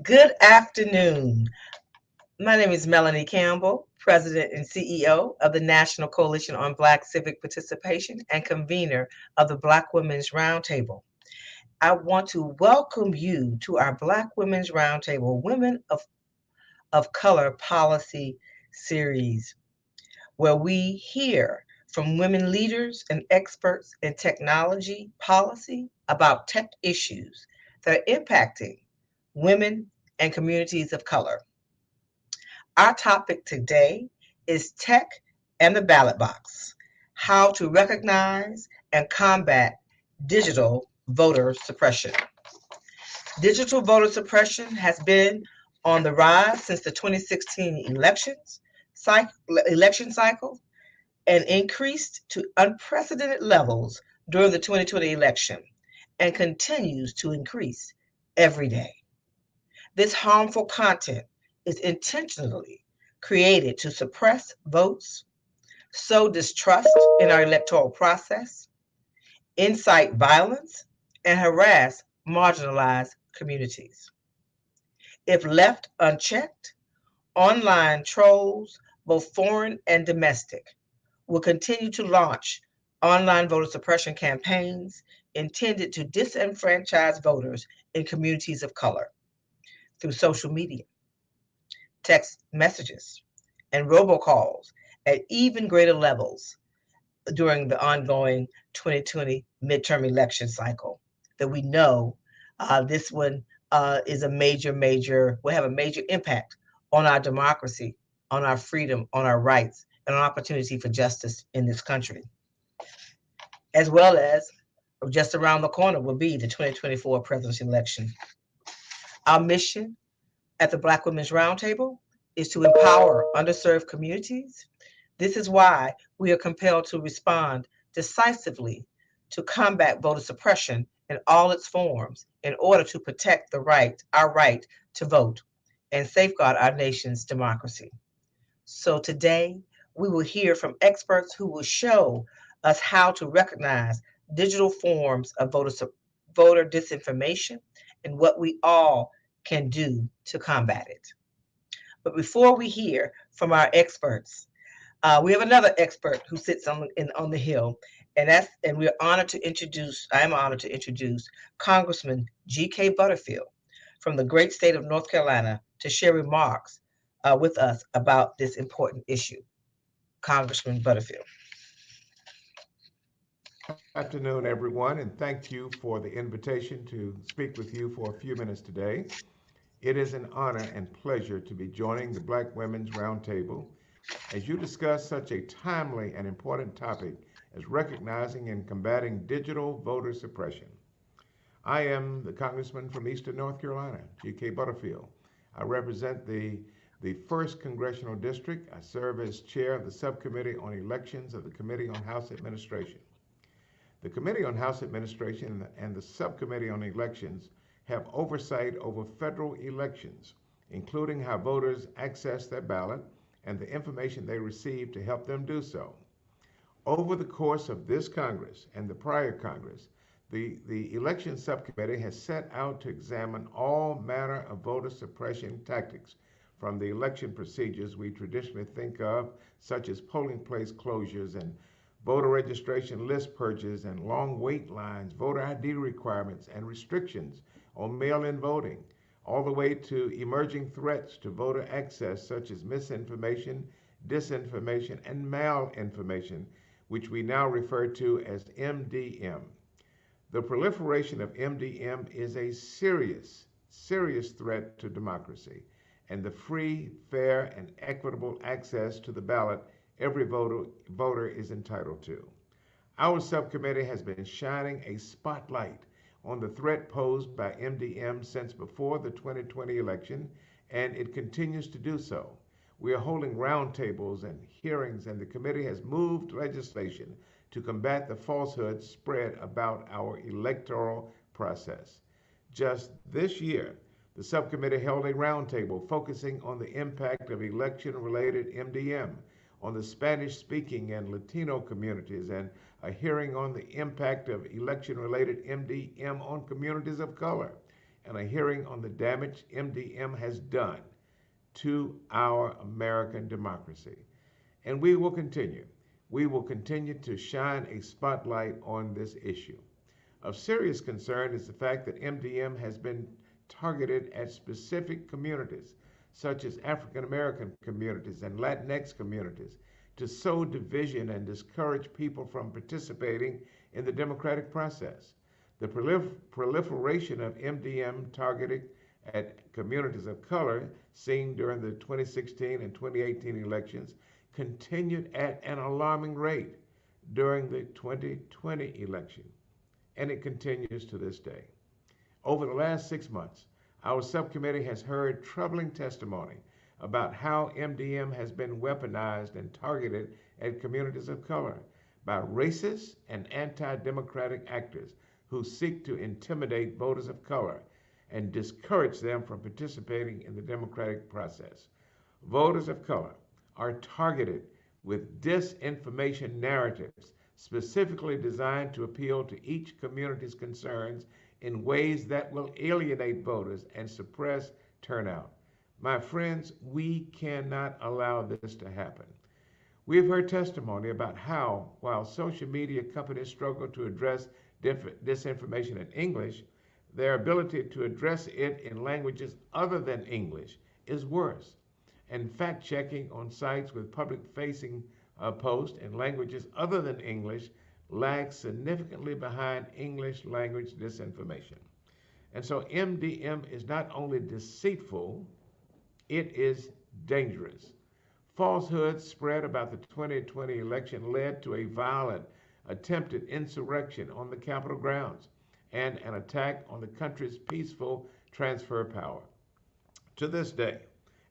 Good afternoon. My name is Melanie Campbell, President and CEO of the National Coalition on Black Civic Participation and convener of the Black Women's Roundtable. I want to welcome you to our Black Women's Roundtable Women of Color Policy Series, where we hear from women leaders and experts in technology policy about tech issues that are impacting women and communities of color. Our topic today is tech and the ballot box, how to recognize and combat digital voter suppression. Digital voter suppression has been on the rise since the 2016 election cycle and increased to unprecedented levels during the 2020 election and continues to increase every day. This harmful content is intentionally created to suppress votes, sow distrust in our electoral process, incite violence, and harass marginalized communities. If left unchecked, online trolls, both foreign and domestic, will continue to launch online voter suppression campaigns intended to disenfranchise voters in communities of color through social media, text messages, and robocalls at even greater levels during the ongoing 2020 midterm election cycle that we know this one is a will have a major impact on our democracy, on our freedom, on our rights, and on opportunity for justice in this country, as well as just around the corner will be the 2024 presidential election. Our mission at the Black Women's Roundtable is to empower underserved communities. This is why we are compelled to respond decisively to combat voter suppression in all its forms in order to protect our right to vote, and safeguard our nation's democracy. So today, we will hear from experts who will show us how to recognize digital forms of voter disinformation and what we all can do to combat it. But before we hear from our experts, we have another expert who sits on the Hill, and we're honored to introduce. I am honored to introduce Congressman G.K. Butterfield from the great state of North Carolina to share remarks with us about this important issue. Congressman Butterfield. Afternoon, everyone, and thank you for the invitation to speak with you for a few minutes today. It is an honor and pleasure to be joining the Black Women's Roundtable as you discuss such a timely and important topic as recognizing and combating digital voter suppression. I am the Congressman from Eastern North Carolina, G.K. Butterfield. I represent the 1st Congressional District. I serve as chair of the Subcommittee on Elections of the Committee on House Administration. The Committee on House Administration and the Subcommittee on Elections have oversight over federal elections, including how voters access their ballot and the information they receive to help them do so. Over the course of this Congress and the prior Congress, the Election Subcommittee has set out to examine all manner of voter suppression tactics, from the election procedures we traditionally think of, such as polling place closures and voter registration list purges and long wait lines, voter ID requirements, and restrictions on mail-in voting, all the way to emerging threats to voter access such as misinformation, disinformation, and malinformation, which we now refer to as MDM. The proliferation of MDM is a serious threat to democracy and the free, fair, and equitable access to the ballot every voter is entitled to. Our subcommittee has been shining a spotlight on the threat posed by MDM since before the 2020 election, and it continues to do so. We are holding roundtables and hearings, and the committee has moved legislation to combat the falsehoods spread about our electoral process. Just this year, the subcommittee held a roundtable focusing on the impact of election-related MDM on the Spanish-speaking and Latino communities, and a hearing on the impact of election-related MDM on communities of color. and a hearing on the damage MDM has done to our American democracy. And we will continue. We will continue to shine a spotlight on this issue. Of serious concern is the fact that MDM has been targeted at specific communities, such as African American communities and Latinx communities, to sow division and discourage people from participating in the democratic process. The proliferation of MDM targeted at communities of color seen during the 2016 and 2018 elections continued at an alarming rate during the 2020 election, and it continues to this day. Over the last 6 months, our subcommittee has heard troubling testimony about how MDM has been weaponized and targeted at communities of color by racist and anti-democratic actors who seek to intimidate voters of color and discourage them from participating in the democratic process. Voters of color are targeted with disinformation narratives specifically designed to appeal to each community's concerns in ways that will alienate voters and suppress turnout. My friends, we cannot allow this to happen. We have heard testimony about how, while social media companies struggle to address disinformation in English, their ability to address it in languages other than English is worse. And fact checking on sites with public facing posts in languages other than English lags significantly behind English language disinformation. And so MDM is not only deceitful, it is dangerous. Falsehoods spread about the 2020 election led to a violent attempted insurrection on the Capitol grounds and an attack on the country's peaceful transfer of power. To this day,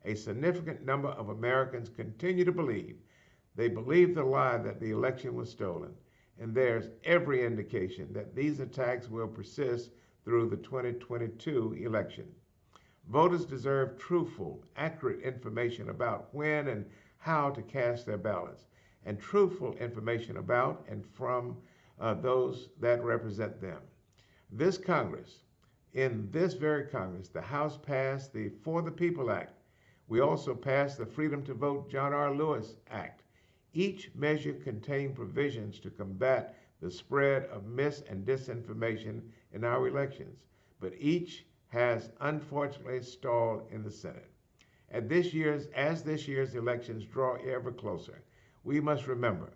a significant number of Americans continue to believe. They believe the lie that the election was stolen, and there's every indication that these attacks will persist through the 2022 election. Voters deserve truthful, accurate information about when and how to cast their ballots, and truthful information about and from those that represent them. This Congress, in this very Congress, the House passed the For the People Act. We also passed the Freedom to Vote John R. Lewis Act. Each measure contained provisions to combat the spread of mis and disinformation in our elections, but each has unfortunately stalled in the Senate. As this year's elections draw ever closer, we must remember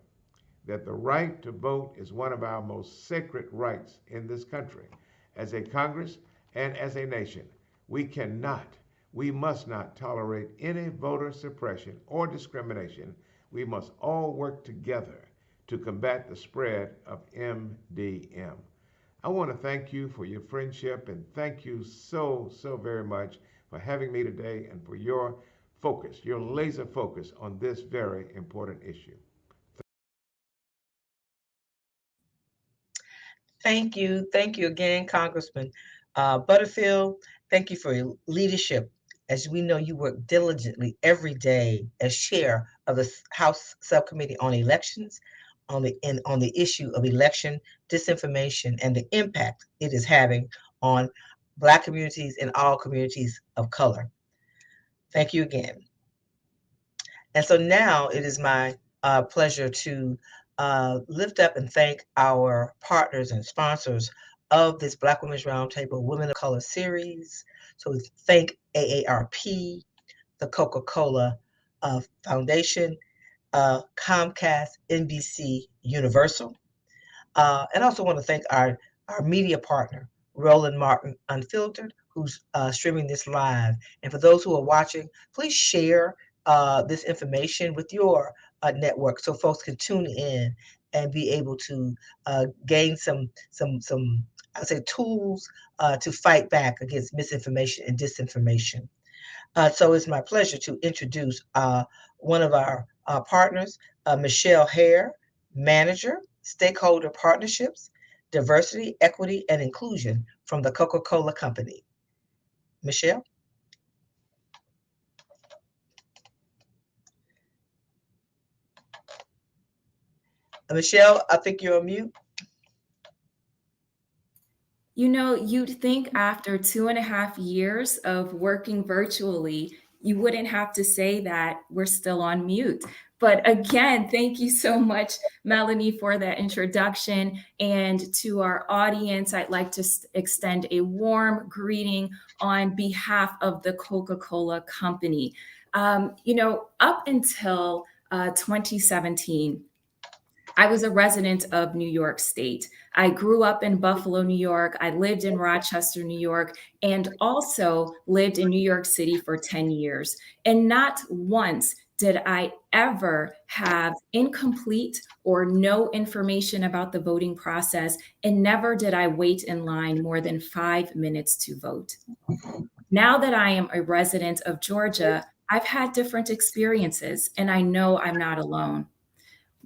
that the right to vote is one of our most sacred rights in this country. As a Congress and as a nation, we must not tolerate any voter suppression or discrimination. We must all work together to combat the spread of MDM. I want to thank you for your friendship and thank you so very much for having me today and for your focus, your laser focus on this very important issue. Thank you. Thank you again, Congressman Butterfield. Thank you for your leadership. As we know, you work diligently every day as chair of the House Subcommittee on Elections on the issue of election disinformation and the impact it is having on Black communities and all communities of color. Thank you again. And so now it is my pleasure to lift up and thank our partners and sponsors of this Black Women's Roundtable Women of Color series. So we thank AARP, the Coca-Cola Foundation, Comcast, NBC Universal. And also want to thank our media partner, Roland Martin Unfiltered, who's streaming this live. And for those who are watching, please share this information with your network so folks can tune in and be able to gain some I would say tools to fight back against misinformation and disinformation. So it's my pleasure to introduce one of our partners, Michelle Hare, Manager, Stakeholder Partnerships, Diversity, Equity, and Inclusion from the Coca-Cola Company. Michelle? Michelle, I think you're on mute. You know, you'd think after 2.5 years of working virtually, you wouldn't have to say that we're still on mute. But again, thank you so much, Melanie, for that introduction. And to our audience, I'd like to extend a warm greeting on behalf of the Coca-Cola Company. Up until 2017, I was a resident of New York State. I grew up in Buffalo, New York. I lived in Rochester, New York, and also lived in New York City for 10 years. And not once did I ever have incomplete or no information about the voting process, and never did I wait in line more than 5 minutes to vote. Now that I am a resident of Georgia, I've had different experiences, and I know I'm not alone.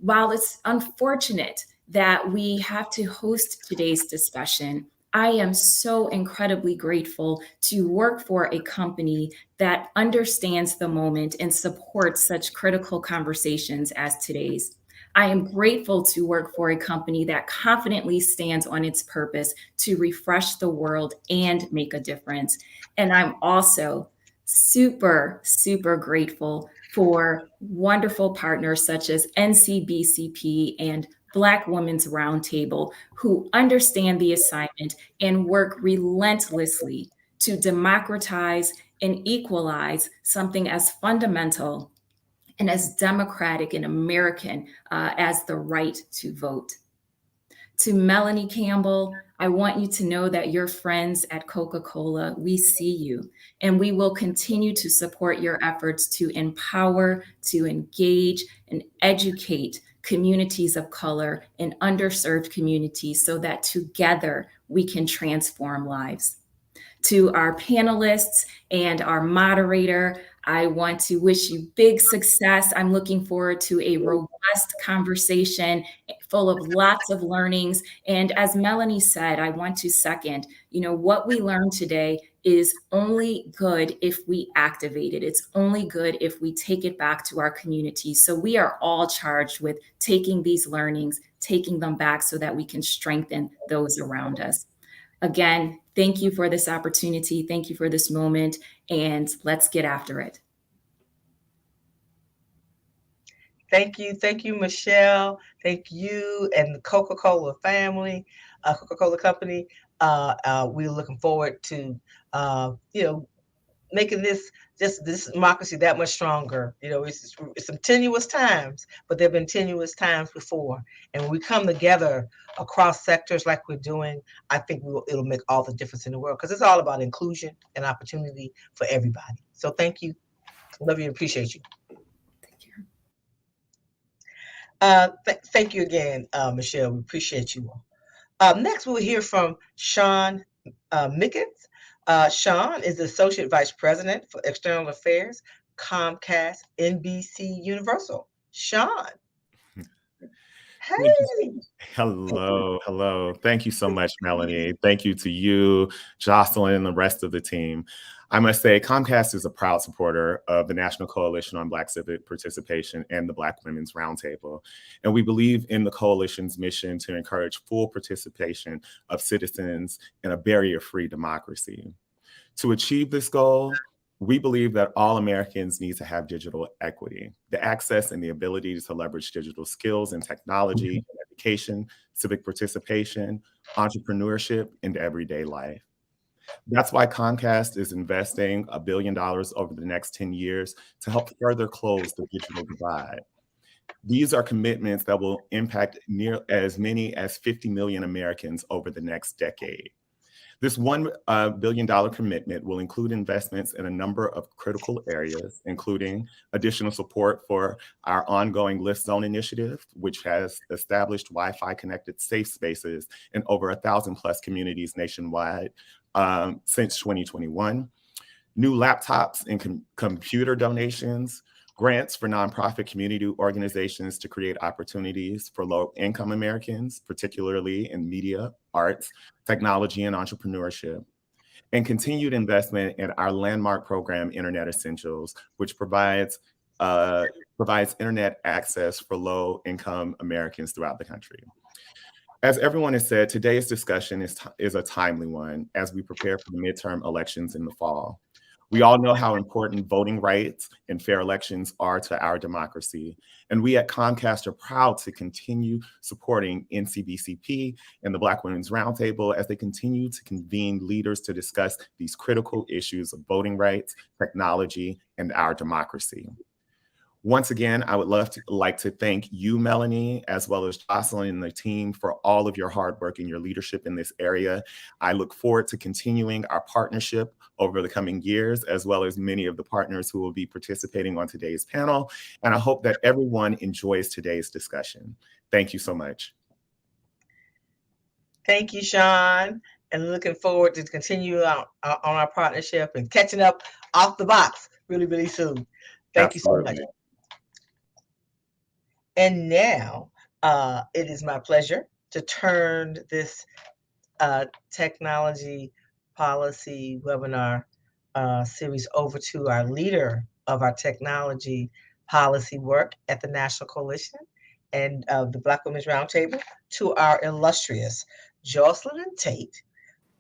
While it's unfortunate that we have to host today's discussion, I am so incredibly grateful to work for a company that understands the moment and supports such critical conversations as today's. I am grateful to work for a company that confidently stands on its purpose to refresh the world and make a difference. And I'm also super, super grateful for wonderful partners such as NCBCP and Black Women's Roundtable, who understand the assignment and work relentlessly to democratize and equalize something as fundamental and as democratic and American as the right to vote. To Melanie Campbell, I want you to know that your friends at Coca-Cola, we see you, and we will continue to support your efforts to empower, to engage, and educate communities of color and underserved communities so that together we can transform lives. To our panelists and our moderator, I want to wish you big success. I'm looking forward to a robust conversation full of lots of learnings. And as Melanie said, I want to second, what we learned today is only good if we activate it. It's only good if we take it back to our communities. So we are all charged with taking these learnings, taking them back so that we can strengthen those around us. Again, thank you for this opportunity. Thank you for this moment, and let's get after it. Thank you, Michelle. Thank you and the Coca-Cola family, Coca-Cola Company. We're looking forward to, making this democracy that much stronger. It's some tenuous times, but there have been tenuous times before. And when we come together across sectors like we're doing, I think it'll make all the difference in the world, because it's all about inclusion and opportunity for everybody. So thank you. Love you and appreciate you. Thank you. Thank you again, Michelle. We appreciate you all. Next, we'll hear from Sean Mickens. Sean is the Associate Vice President for External Affairs, Comcast, NBC Universal. Sean. Hey. Hello. Thank you so much, Melanie. Thank you to you, Jocelyn, and the rest of the team. I must say, Comcast is a proud supporter of the National Coalition on Black Civic Participation and the Black Women's Roundtable. And we believe in the coalition's mission to encourage full participation of citizens in a barrier-free democracy. To achieve this goal, we believe that all Americans need to have digital equity, the access and the ability to leverage digital skills and technology, education, civic participation, entrepreneurship, and everyday life. That's why Comcast is investing $1 billion over the next 10 years to help further close the digital divide. These are commitments that will impact near as many as 50 million Americans over the next decade. This $1 billion commitment will include investments in a number of critical areas, including additional support for our ongoing Lift Zone initiative, which has established Wi-Fi connected safe spaces in over 1,000 plus communities nationwide since 2021, new laptops and computer donations, grants for nonprofit community organizations to create opportunities for low-income Americans, particularly in media, arts, technology, and entrepreneurship, and continued investment in our landmark program, Internet Essentials, which provides internet access for low-income Americans throughout the country. As everyone has said, today's discussion is a timely one as we prepare for the midterm elections in the fall. We all know how important voting rights and fair elections are to our democracy. And we at Comcast are proud to continue supporting NCBCP and the Black Women's Roundtable as they continue to convene leaders to discuss these critical issues of voting rights, technology, and our democracy. Once again, I would like to thank you, Melanie, as well as Jocelyn and the team for all of your hard work and your leadership in this area. I look forward to continuing our partnership over the coming years, as well as many of the partners who will be participating on today's panel. And I hope that everyone enjoys today's discussion. Thank you so much. Thank you, Sean, and looking forward to continue on our partnership and catching up off the box really, really soon. Thank you so much. And now it is my pleasure to turn this technology policy webinar series over to our leader of our technology policy work at the National Coalition and the Black Women's Roundtable, to our illustrious Jocelyn Tate,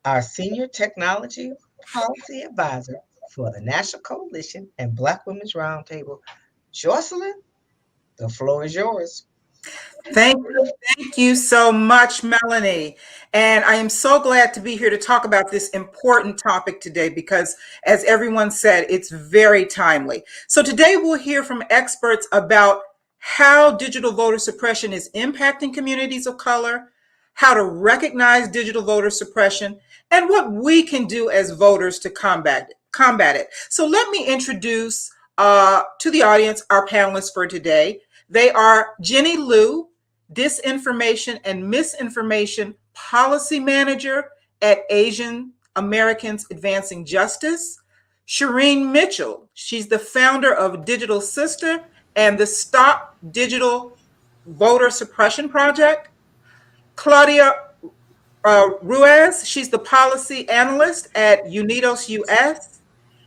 our Senior Technology Policy Advisor for the National Coalition and Black Women's Roundtable. Jocelyn, the floor is yours. Thank you so much, Melanie. And I am so glad to be here to talk about this important topic today because, as everyone said, it's very timely. So today we'll hear from experts about how digital voter suppression is impacting communities of color, how to recognize digital voter suppression, and what we can do as voters to combat it. So let me introduce to the audience our panelists for today. They are Jenny Liu, Disinformation and Misinformation Policy Manager at Asian Americans Advancing Justice. Shireen Mitchell, she's the founder of Digital Sister and the Stop Digital Voter Suppression Project. Claudia Ruiz, she's the policy analyst at Unidos US.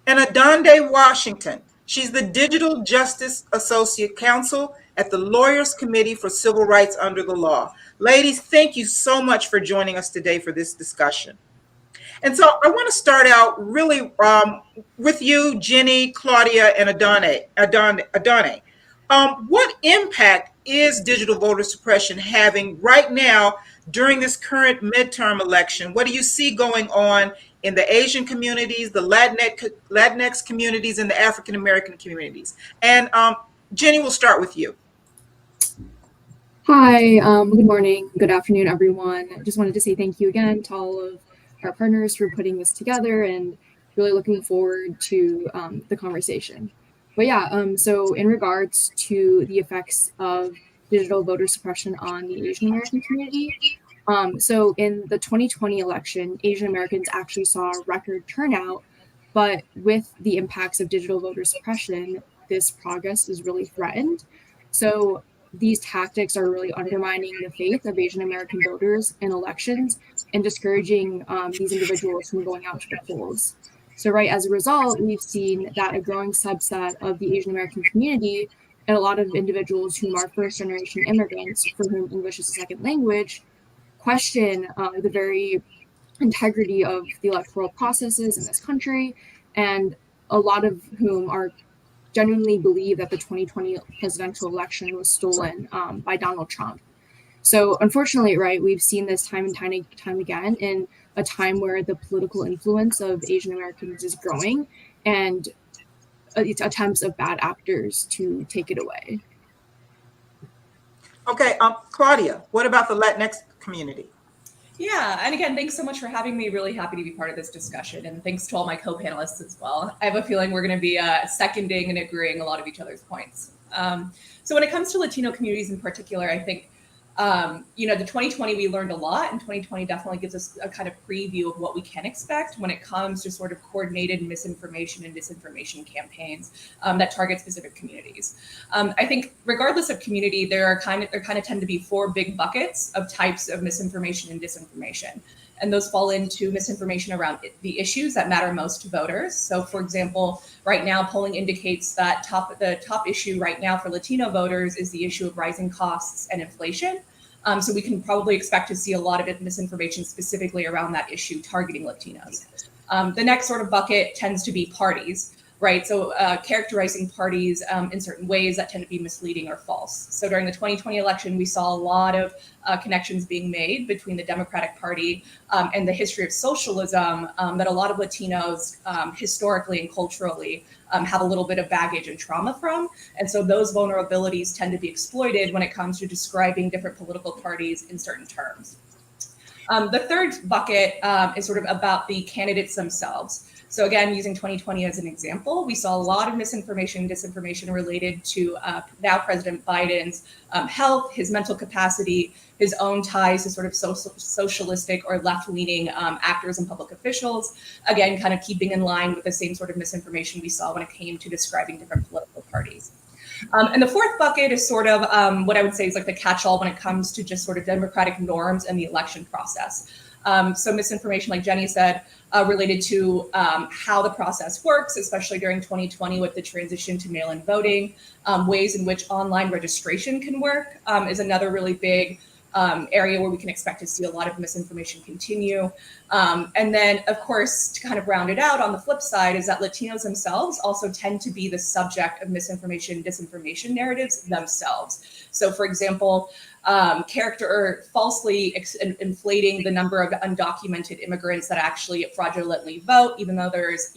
And Adonde Washington, she's the Digital Justice Associate Counsel at the Lawyers Committee for Civil Rights Under the Law. Ladies, thank you so much for joining us today for this discussion. And so I want to start out really with you, Jenny, Claudia, and Adonde. What impact is digital voter suppression having right now during this current midterm election? What do you see going on in the Asian communities, the Latinx communities, and the African American communities? And Jenny, we'll start with you. Hi, good morning, good afternoon, everyone. I just wanted to say thank you again to all of our partners for putting this together and really looking forward to the conversation. But yeah, so in regards to the effects of digital voter suppression on the Asian American community, so in the 2020 election, Asian Americans actually saw a record turnout, but with the impacts of digital voter suppression, this progress is really threatened. So these tactics are really undermining the faith of Asian American voters in elections and discouraging these individuals from going out to the polls. So right, as a result, we've seen that a growing subset of the Asian American community and a lot of individuals whom are first generation immigrants for whom English is a second language question the very integrity of the electoral processes in this country, and a lot of whom are genuinely believe that the 2020 presidential election was stolen by Donald Trump. So unfortunately, right, we've seen this time and time again in a time where the political influence of Asian Americans is growing and it's attempts of bad actors to take it away. Okay, Claudia, what about the Latinx community? Yeah, and again, thanks so much for having me. Really happy to be part of this discussion, and thanks to all my co-panelists as well. I have a feeling we're going to be seconding and agreeing a lot of each other's points. So when it comes to Latino communities in particular, I think, the 2020, we learned a lot, and 2020 definitely gives us a kind of preview of what we can expect when it comes to sort of coordinated misinformation and disinformation campaigns that target specific communities. I think regardless of community, there kind of tend to be four big buckets of types of misinformation and disinformation. And those fall into misinformation around the issues that matter most to voters. So for example, right now polling indicates that the top issue right now for Latino voters is the issue of rising costs and inflation. So we can probably expect to see a lot of misinformation specifically around that issue targeting Latinos. The next sort of bucket tends to be parties, right? So characterizing parties in certain ways that tend to be misleading or false. So during the 2020 election, we saw a lot of connections being made between the Democratic Party and the history of socialism that a lot of Latinos historically and culturally have a little bit of baggage and trauma from. And so those vulnerabilities tend to be exploited when it comes to describing different political parties in certain terms. The third bucket is sort of about the candidates themselves. So again, using 2020 as an example, we saw a lot of misinformation and disinformation related to now President Biden's health, his mental capacity, his own ties to sort of socialistic or left-leaning actors and public officials. Again, kind of keeping in line with the same sort of misinformation we saw when it came to describing different political parties. And the fourth bucket is sort of what I would say is like the catch-all when it comes to just sort of democratic norms and the election process. So misinformation, like Jenny said, related to how the process works, especially during 2020 with the transition to mail-in voting, ways in which online registration can work is another really big area where we can expect to see a lot of misinformation continue. And then, of course, to kind of round it out on the flip side is that Latinos themselves also tend to be the subject of misinformation, disinformation narratives themselves. So, for example, character or falsely inflating the number of undocumented immigrants that actually fraudulently vote, even though there's,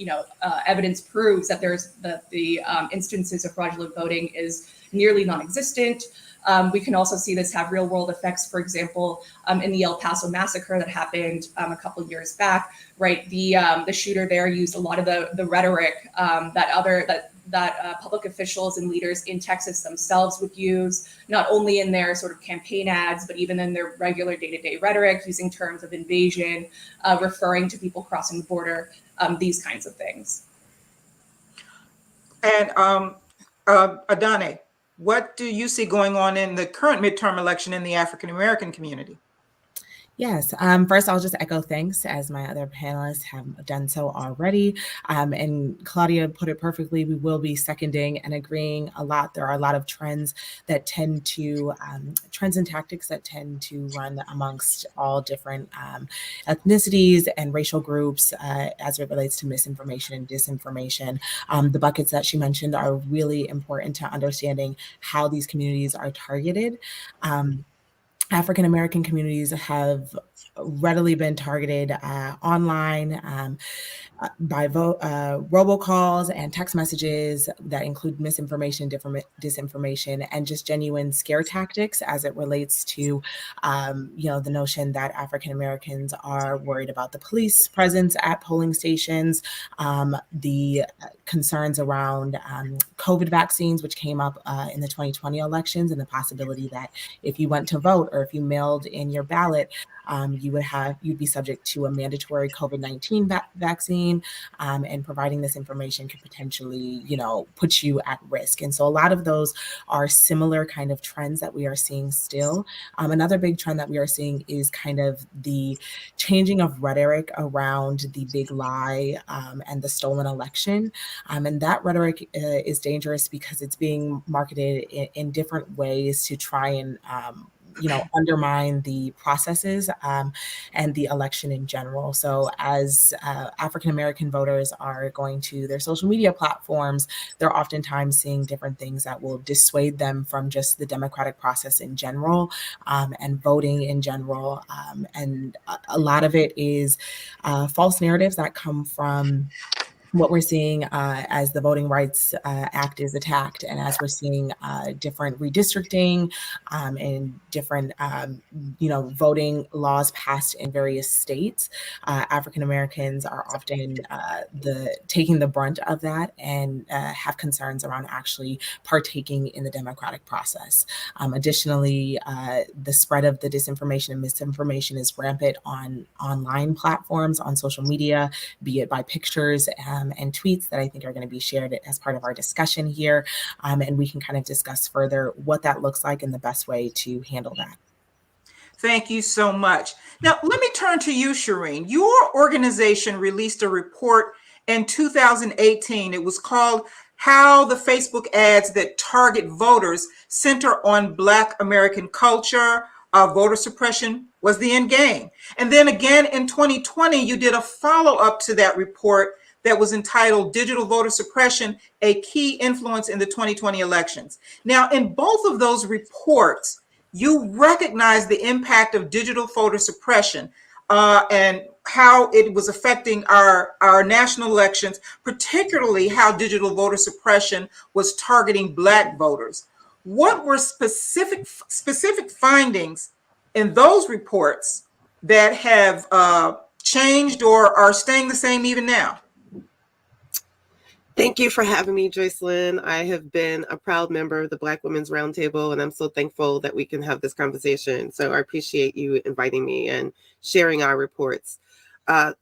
evidence proves that there's the instances of fraudulent voting is nearly non-existent. We can also see this have real world effects, for example, in the El Paso massacre that happened a couple of years back, right? The shooter there used a lot of the rhetoric that public officials and leaders in Texas themselves would use, not only in their sort of campaign ads, but even in their regular day-to-day rhetoric, using terms of invasion, referring to people crossing the border, these kinds of things. And Adane, what do you see going on in the current midterm election in the African American community? Yes. First, I'll just echo thanks as my other panelists have done so already. And Claudia put it perfectly. We will be seconding and agreeing a lot. There are a lot of trends that tend to, trends and tactics that tend to run amongst all different ethnicities and racial groups as it relates to misinformation and disinformation. The buckets that she mentioned are really important to understanding how these communities are targeted. African American communities have readily been targeted online by robocalls and text messages that include misinformation, disinformation, and just genuine scare tactics as it relates to, the notion that African Americans are worried about the police presence at polling stations, the concerns around COVID vaccines, which came up in the 2020 elections, and the possibility that if you went to vote or if you mailed in your ballot, you'd be subject to a mandatory COVID-19 vaccine, and providing this information could potentially, put you at risk. And so a lot of those are similar kind of trends that we are seeing still. Another big trend that we are seeing is kind of the changing of rhetoric around the big lie and the stolen election. And that rhetoric is dangerous because it's being marketed in different ways to try and undermine the processes and the election in general. So as African American voters are going to their social media platforms, they're oftentimes seeing different things that will dissuade them from just the democratic process in general and voting in general. And a lot of it is false narratives that come from what we're seeing as the Voting Rights Act is attacked, and as we're seeing different redistricting and different, voting laws passed in various states, African Americans are often taking the brunt of that and have concerns around actually partaking in the democratic process. Additionally, the spread of the disinformation and misinformation is rampant on online platforms, on social media, be it by pictures and tweets that I think are going to be shared as part of our discussion here. And we can kind of discuss further what that looks like and the best way to handle that. Thank you so much. Now, let me turn to you, Shireen. Your organization released a report in 2018. It was called How the Facebook Ads That Target Voters Center on Black American Culture, voter suppression was the end game. And then again in 2020, you did a follow-up to that report that was entitled Digital Voter Suppression, a Key Influence in the 2020 Elections. Now, in both of those reports, you recognize the impact of digital voter suppression and how it was affecting our national elections, particularly how digital voter suppression was targeting Black voters. What were specific findings in those reports that have changed or are staying the same even now? Thank you for having me, Joycelyn. I have been a proud member of the Black Women's Roundtable, and I'm so thankful that we can have this conversation. So I appreciate you inviting me and sharing our reports. As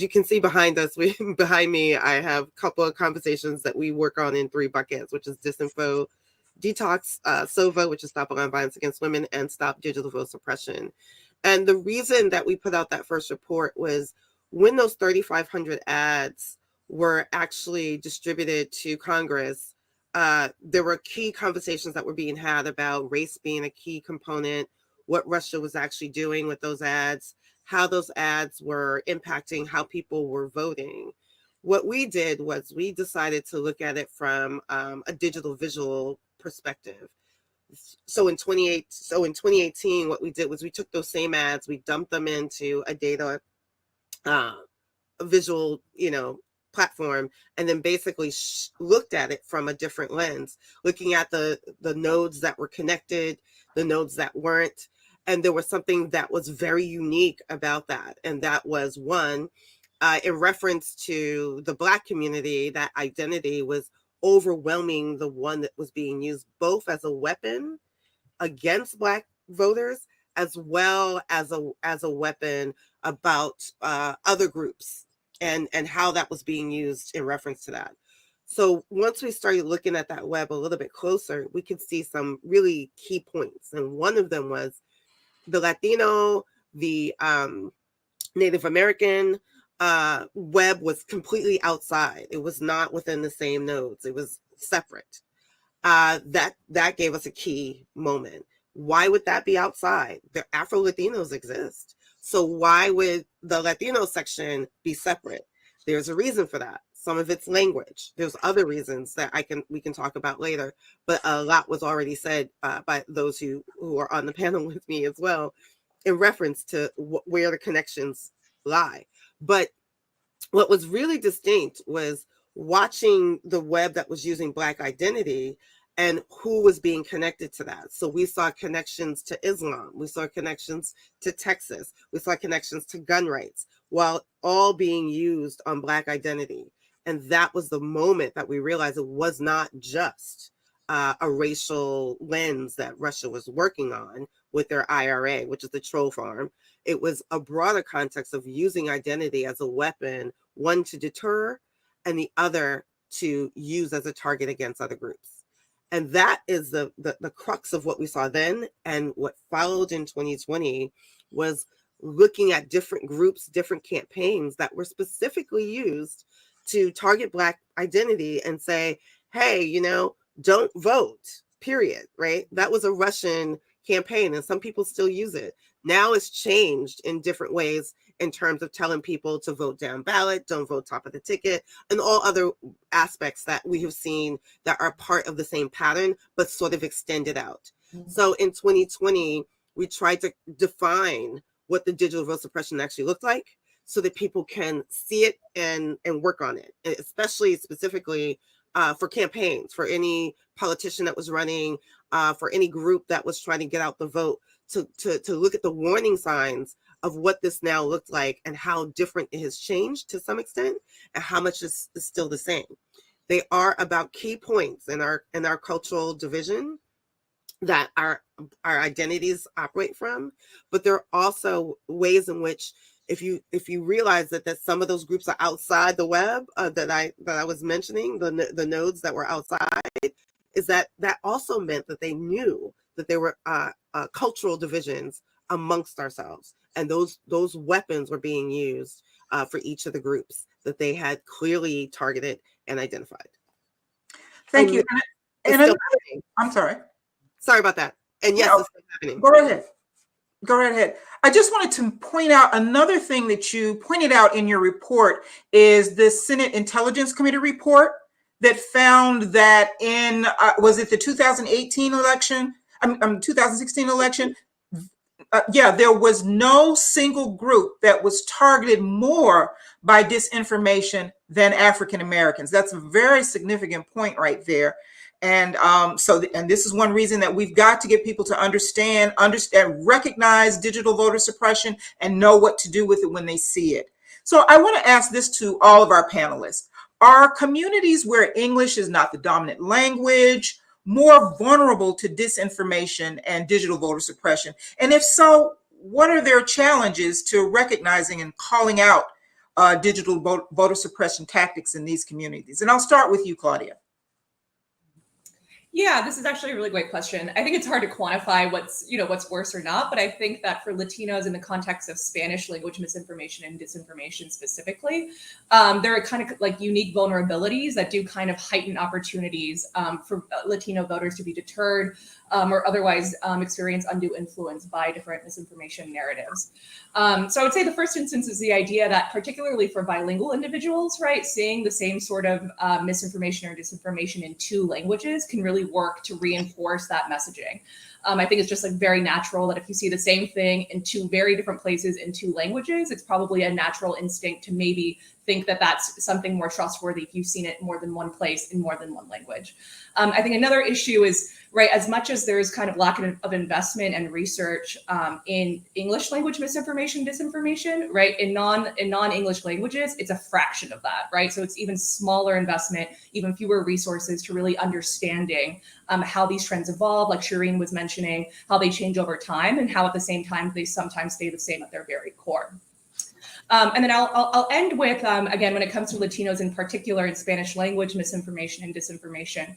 you can see behind us, behind me, I have a couple of conversations that we work on in 3 buckets, which is disinfo, detox, SOVA, which is Stop Online Violence Against Women, and Stop Digital Vote Suppression. And the reason that we put out that first report was when those 3,500 ads were actually distributed to Congress, there were key conversations that were being had about race being a key component, what Russia was actually doing with those ads, how those ads were impacting how people were voting. What we did was we decided to look at it from a digital visual perspective. So in 2018, what we did was we took those same ads, we dumped them into a data a visual, platform, and then basically looked at it from a different lens, looking at the nodes that were connected, the nodes that weren't. And there was something that was very unique about that. And that was one, in reference to the Black community, that identity was overwhelming the one that was being used both as a weapon against Black voters, as well as a weapon about other groups and how that was being used in reference to that. So once we started looking at that web a little bit closer, we could see some really key points. And one of them was the Latino, the Native American web was completely outside. It was not within the same nodes. It was separate. That gave us a key moment. Why would that be outside? The Afro-Latinos exist. So why would the Latino section be separate? There's a reason for that. Some of it's language. There's other reasons that we can talk about later, but a lot was already said by those who are on the panel with me as well, in reference to where the connections lie. But what was really distinct was watching the web that was using Black identity and who was being connected to that. So we saw connections to Islam. We saw connections to Texas. We saw connections to gun rights, while all being used on Black identity. And that was the moment that we realized it was not just a racial lens that Russia was working on with their IRA, which is the troll farm. It was a broader context of using identity as a weapon, one to deter and the other to use as a target against other groups. And that is the crux of what we saw then. And what followed in 2020 was looking at different groups, different campaigns that were specifically used to target Black identity and say, hey, don't vote, period, right? That was a Russian campaign, and some people still use it. Now it's changed in different ways in terms of telling people to vote down ballot, don't vote top of the ticket, and all other aspects that we have seen that are part of the same pattern, but sort of extended out. Mm-hmm. So in 2020, we tried to define what the digital vote suppression actually looked like so that people can see it and work on it, especially specifically for campaigns, for any politician that was running, for any group that was trying to get out the vote, to look at the warning signs of what this now looked like and how different it has changed to some extent and how much is still the same. They are about key points in our cultural division that our identities operate from, but there are also ways in which if you realize that some of those groups are outside the web that I was mentioning, the nodes that were outside, is that also meant that they knew that there were cultural divisions amongst ourselves, and those weapons were being used for each of the groups that they had clearly targeted and identified. Thank you. And I'm sorry. Sorry about that. And yes, Yeah, it's still happening. go right ahead. Go right ahead. I just wanted to point out another thing that you pointed out in your report is the Senate Intelligence Committee report that found that in, was it the 2018 election? 2016 election? Yeah, there was no single group that was targeted more by disinformation than African Americans. That's a very significant point right there. And and this is one reason that we've got to get people to understand, recognize digital voter suppression and know what to do with it when they see it. So I want to ask this to all of our panelists. Are communities where English is not the dominant language more vulnerable to disinformation and digital voter suppression? And if so, what are their challenges to recognizing and calling out digital voter suppression tactics in these communities? And I'll start with you, Claudia. Yeah, this is actually a really great question. I think it's hard to quantify what's worse or not, but I think that for Latinos in the context of Spanish language misinformation and disinformation specifically, there are kind of like unique vulnerabilities that do kind of heighten opportunities for Latino voters to be deterred or otherwise experience undue influence by different misinformation narratives. So I would say the first instance is the idea that particularly for bilingual individuals, right, seeing the same sort of misinformation or disinformation in two languages can really work to reinforce that messaging. I think it's just like very natural that if you see the same thing in two very different places in two languages, it's probably a natural instinct to maybe think that that's something more trustworthy if you've seen it more than one place in more than one language. I think another issue is, right, as much as there's kind of lack of investment and research in English language misinformation, disinformation, right, in non-English languages, it's a fraction of that, right? So it's even smaller investment, even fewer resources to really understanding how these trends evolve, like Shireen was mentioning, how they change over time and how at the same time they sometimes stay the same at their very core. And then I'll end with, again, when it comes to Latinos in particular in Spanish language misinformation and disinformation,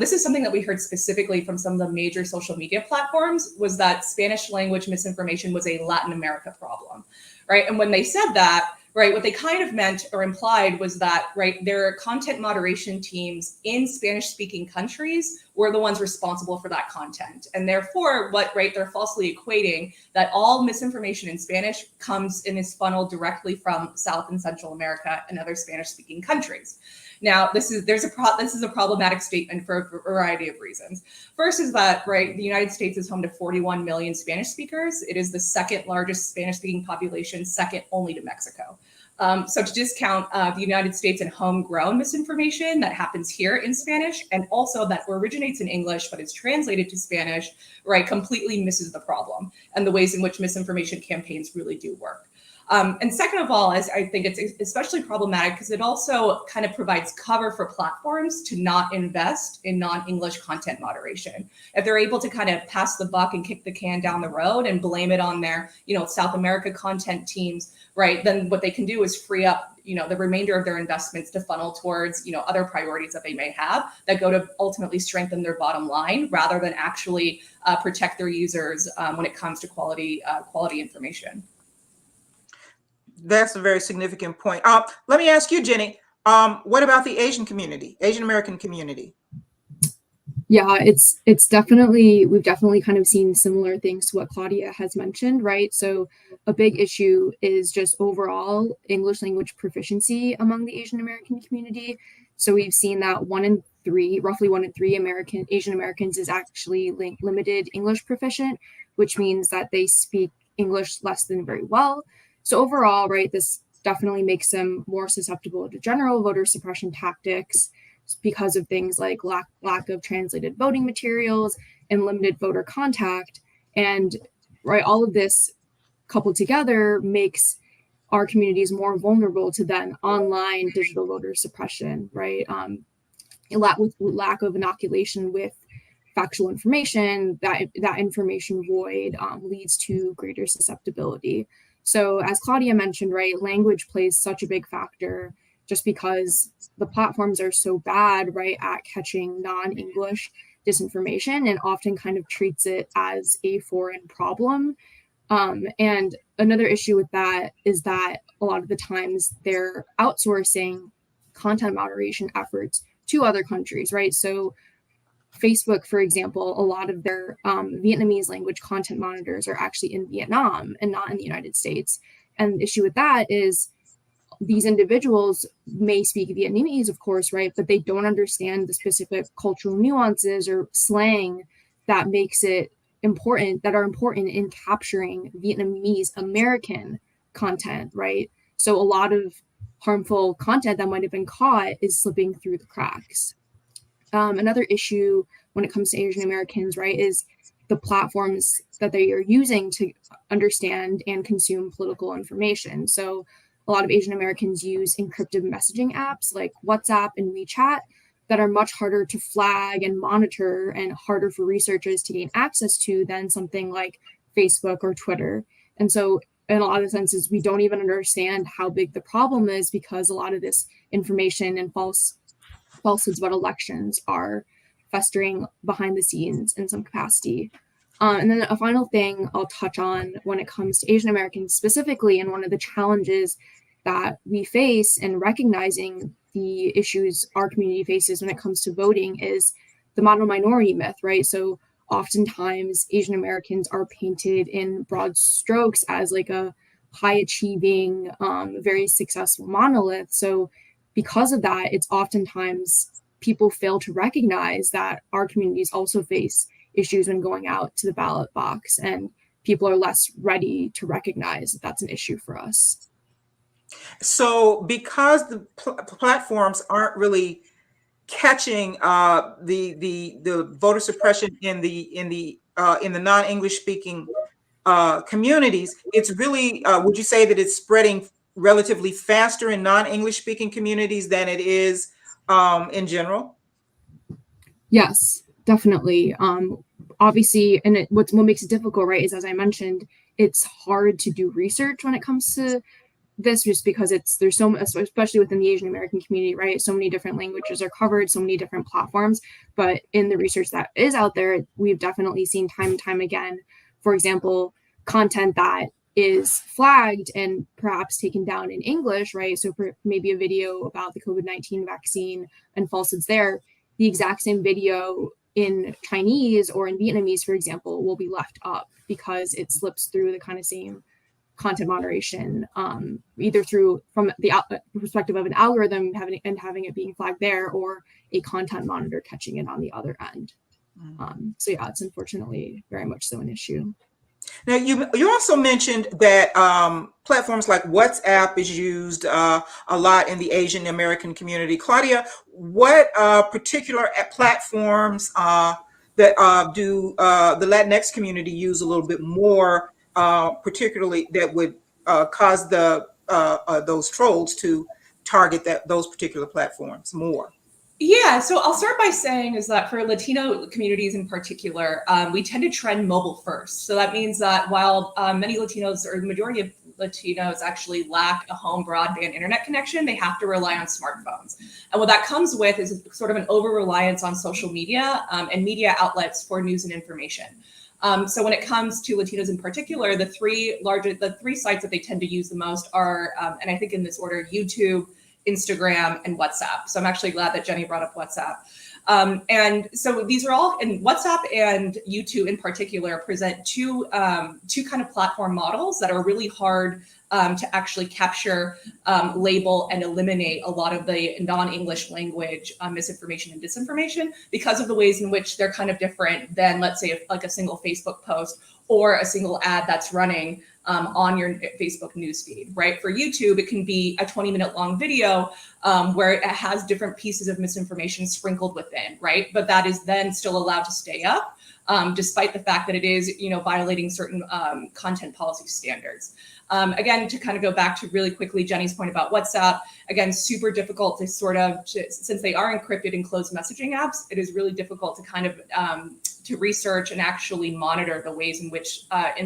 this is something that we heard specifically from some of the major social media platforms, was that Spanish language misinformation was a Latin America problem, right? And when they said that, right, what they kind of meant or implied was that, right, their content moderation teams in Spanish-speaking countries were the ones responsible for that content. And therefore, they're falsely equating that all misinformation in Spanish comes in this funnel directly from South and Central America and other Spanish-speaking countries. Now, this is a problematic statement for a variety of reasons. First is that, right, the United States is home to 41 million Spanish speakers. It is the second largest Spanish-speaking population, second only to Mexico. So to discount the United States and homegrown misinformation that happens here in Spanish, and also that originates in English but is translated to Spanish, right, completely misses the problem and the ways in which misinformation campaigns really do work. And second of all, I think it's especially problematic because it also kind of provides cover for platforms to not invest in non-English content moderation. If they're able to kind of pass the buck and kick the can down the road and blame it on their, South America content teams, right, then what they can do is free up, the remainder of their investments to funnel towards, other priorities that they may have that go to ultimately strengthen their bottom line rather than actually protect their users when it comes to quality information. That's a very significant point. Let me ask you, Jenny, what about the Asian community, Asian American community? Yeah, it's definitely, we've definitely kind of seen similar things to what Claudia has mentioned, right? So a big issue is just overall English language proficiency among the Asian American community. So we've seen that roughly one in three Asian Americans is actually limited English proficient, which means that they speak English less than very well. So overall, right, this definitely makes them more susceptible to general voter suppression tactics because of things like lack of translated voting materials and limited voter contact. And right, all of this coupled together makes our communities more vulnerable to then online digital voter suppression, right? With lack of inoculation with factual information, that information void leads to greater susceptibility. So as Claudia mentioned, right, language plays such a big factor just because the platforms are so bad, right, at catching non-English disinformation and often kind of treats it as a foreign problem. And another issue with that is that a lot of the times they're outsourcing content moderation efforts to other countries, right? So Facebook, for example, a lot of their Vietnamese language content monitors are actually in Vietnam and not in the United States. And the issue with that is these individuals may speak Vietnamese, of course, right? But they don't understand the specific cultural nuances or slang that makes it important, that are important in capturing Vietnamese American content, right? So a lot of harmful content that might have been caught is slipping through the cracks. Another issue when it comes to Asian Americans, right, is the platforms that they are using to understand and consume political information. So a lot of Asian Americans use encrypted messaging apps like WhatsApp and WeChat that are much harder to flag and monitor and harder for researchers to gain access to than something like Facebook or Twitter. And so in a lot of senses, we don't even understand how big the problem is because a lot of this information and falsehoods about elections are festering behind the scenes in some capacity. And then a final thing I'll touch on when it comes to Asian Americans specifically, and one of the challenges that we face in recognizing the issues our community faces when it comes to voting is the model minority myth, right? So oftentimes Asian Americans are painted in broad strokes as like a high achieving, very successful monolith. So because of that, it's oftentimes people fail to recognize that our communities also face issues when going out to the ballot box, and people are less ready to recognize that that's an issue for us. So because the platforms aren't really catching the voter suppression in the non-English speaking communities, it's really would you say that it's spreading relatively faster in non-English speaking communities than it is in general? Yes, definitely. Obviously, and what makes it difficult, right, is as I mentioned, it's hard to do research when it comes to this, just because there's so much, especially within the Asian American community, right? So many different languages are covered, so many different platforms. But in the research that is out there, we've definitely seen time and time again, for example, content that is flagged and perhaps taken down in English, right? So maybe a video about the COVID-19 vaccine and falsehoods there, the exact same video in Chinese or in Vietnamese, for example, will be left up because it slips through the kind of same content moderation, either from the perspective of an algorithm having it being flagged there, or a content monitor catching it on the other end. So yeah, it's unfortunately very much so an issue. Now, you also mentioned that platforms like WhatsApp is used a lot in the Asian American community. Claudia, what particular platforms that do the Latinx community use a little bit more, particularly that would cause those trolls to target those particular platforms more? Yeah, so I'll start by saying is that for Latino communities in particular, we tend to trend mobile first. So that means that while many Latinos, or the majority of Latinos, actually lack a home broadband internet connection, they have to rely on smartphones. And what that comes with is sort of an over-reliance on social media and media outlets for news and information. So when it comes to Latinos in particular, the three sites that they tend to use the most are, and I think in this order, YouTube, Instagram, and WhatsApp. So I'm actually glad that Jenny brought up WhatsApp. And so these are all, and WhatsApp and YouTube in particular present two kind of platform models that are really hard to actually capture, label, and eliminate a lot of the non-English language misinformation and disinformation because of the ways in which they're kind of different than, let's say, like a single Facebook post or a single ad that's running on your Facebook newsfeed, right? For YouTube, it can be a 20-minute long video where it has different pieces of misinformation sprinkled within, right? But that is then still allowed to stay up, despite the fact that it is, violating certain content policy standards. Again, to kind of go back to really quickly Jenny's point about WhatsApp, again, super difficult to since they are encrypted in closed messaging apps, it is really difficult to kind of to research and actually monitor the ways in which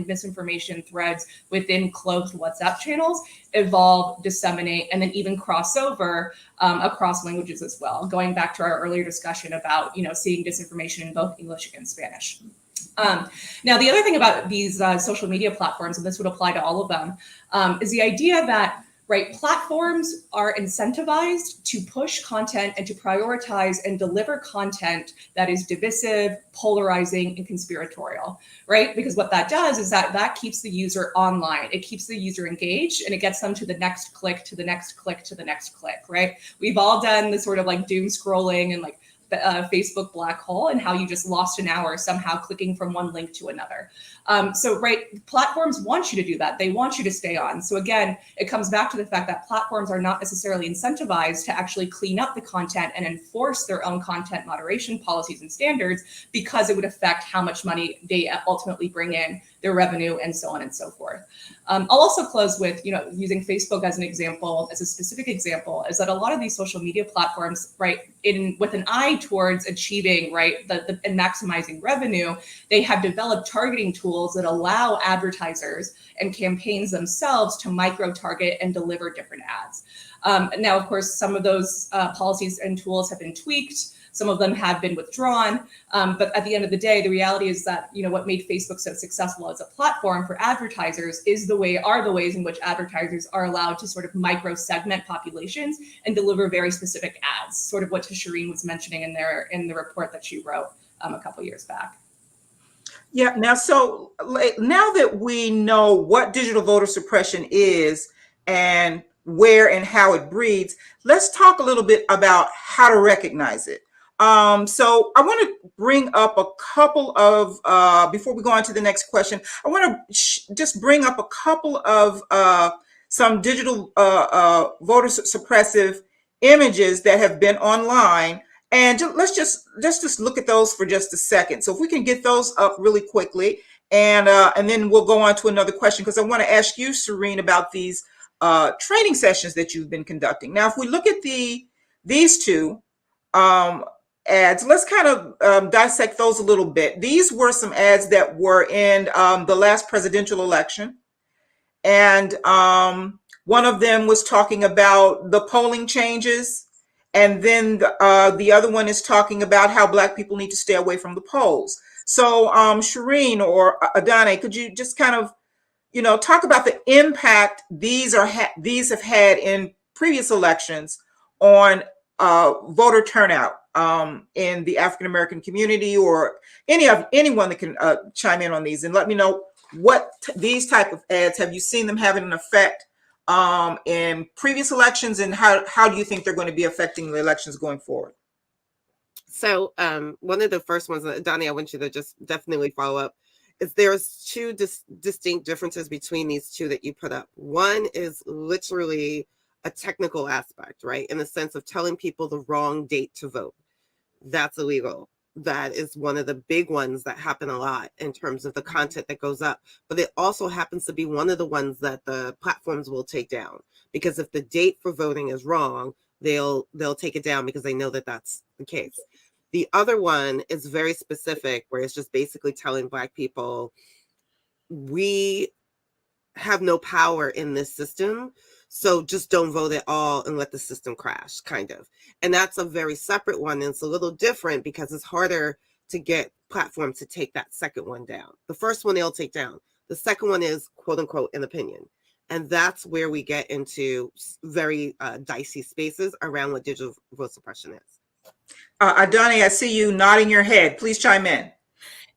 misinformation threads within closed WhatsApp channels evolve, disseminate, and then even cross over across languages as well. Going back to our earlier discussion about, seeing disinformation in both English and Spanish. Now, the other thing about these social media platforms, and this would apply to all of them, is the idea that right? Platforms are incentivized to push content and to prioritize and deliver content that is divisive, polarizing, and conspiratorial, right? Because what that does is that keeps the user online. It keeps the user engaged, and it gets them to the next click, to the next click, to the next click, right? We've all done the sort of like doom scrolling and like Facebook black hole, and how you just lost an hour somehow clicking from one link to another. So right, platforms want you to do that. They want you to stay on. So again, it comes back to the fact that platforms are not necessarily incentivized to actually clean up the content and enforce their own content moderation policies and standards, because it would affect how much money they ultimately bring in, their revenue, and so on and so forth. I'll also close with, using Facebook as an example, as a specific example, is that a lot of these social media platforms, right, with an eye towards achieving, right, and maximizing revenue, they have developed targeting tools that allow advertisers and campaigns themselves to micro-target and deliver different ads. Now, of course, some of those policies and tools have been tweaked. Some of them have been withdrawn. But at the end of the day, the reality is that, what made Facebook so successful as a platform for advertisers are the ways in which advertisers are allowed to sort of micro segment populations and deliver very specific ads, sort of what Shireen was mentioning in the report that she wrote a couple years back. Yeah. Now that we know what digital voter suppression is and where and how it breeds, let's talk a little bit about how to recognize it. So I want to bring up a couple of, before we go on to the next question, I want to just bring up a couple of some digital voter suppressive images that have been online. And let's just look at those for just a second. So if we can get those up really quickly, and then we'll go on to another question, because I want to ask you, Shireen, about these training sessions that you've been conducting. Now, if we look at these two ads, let's kind of dissect those a little bit. These were some ads that were in the last presidential election, and one of them was talking about the polling changes. And then the other one is talking about how Black people need to stay away from the polls. So Shireen or Adane, could you just kind of, talk about the impact these have had in previous elections on voter turnout in the African American community, or anyone that can chime in on these, and let me know what these type of ads, have you seen them having an effect in previous elections, and how do you think they're going to be affecting the elections going forward? So one of the first ones, Donnie, I want you to just definitely follow up, is there's two distinct differences between these two that you put up. One is literally a technical aspect, right? In the sense of telling people the wrong date to vote. That's illegal. That is one of the big ones that happen a lot in terms of the content that goes up. But it also happens to be one of the ones that the platforms will take down, because if the date for voting is wrong, they'll take it down because they know that that's the case. The other one is very specific, where it's just basically telling Black people, we have no power in this system, so just don't vote at all and let the system crash, kind of. And that's a very separate one. And it's a little different because it's harder to get platforms to take that second one down. The first one they'll take down. The second one is, quote unquote, an opinion. And that's where we get into very dicey spaces around what digital vote suppression is. Adani, I see you nodding your head. Please chime in.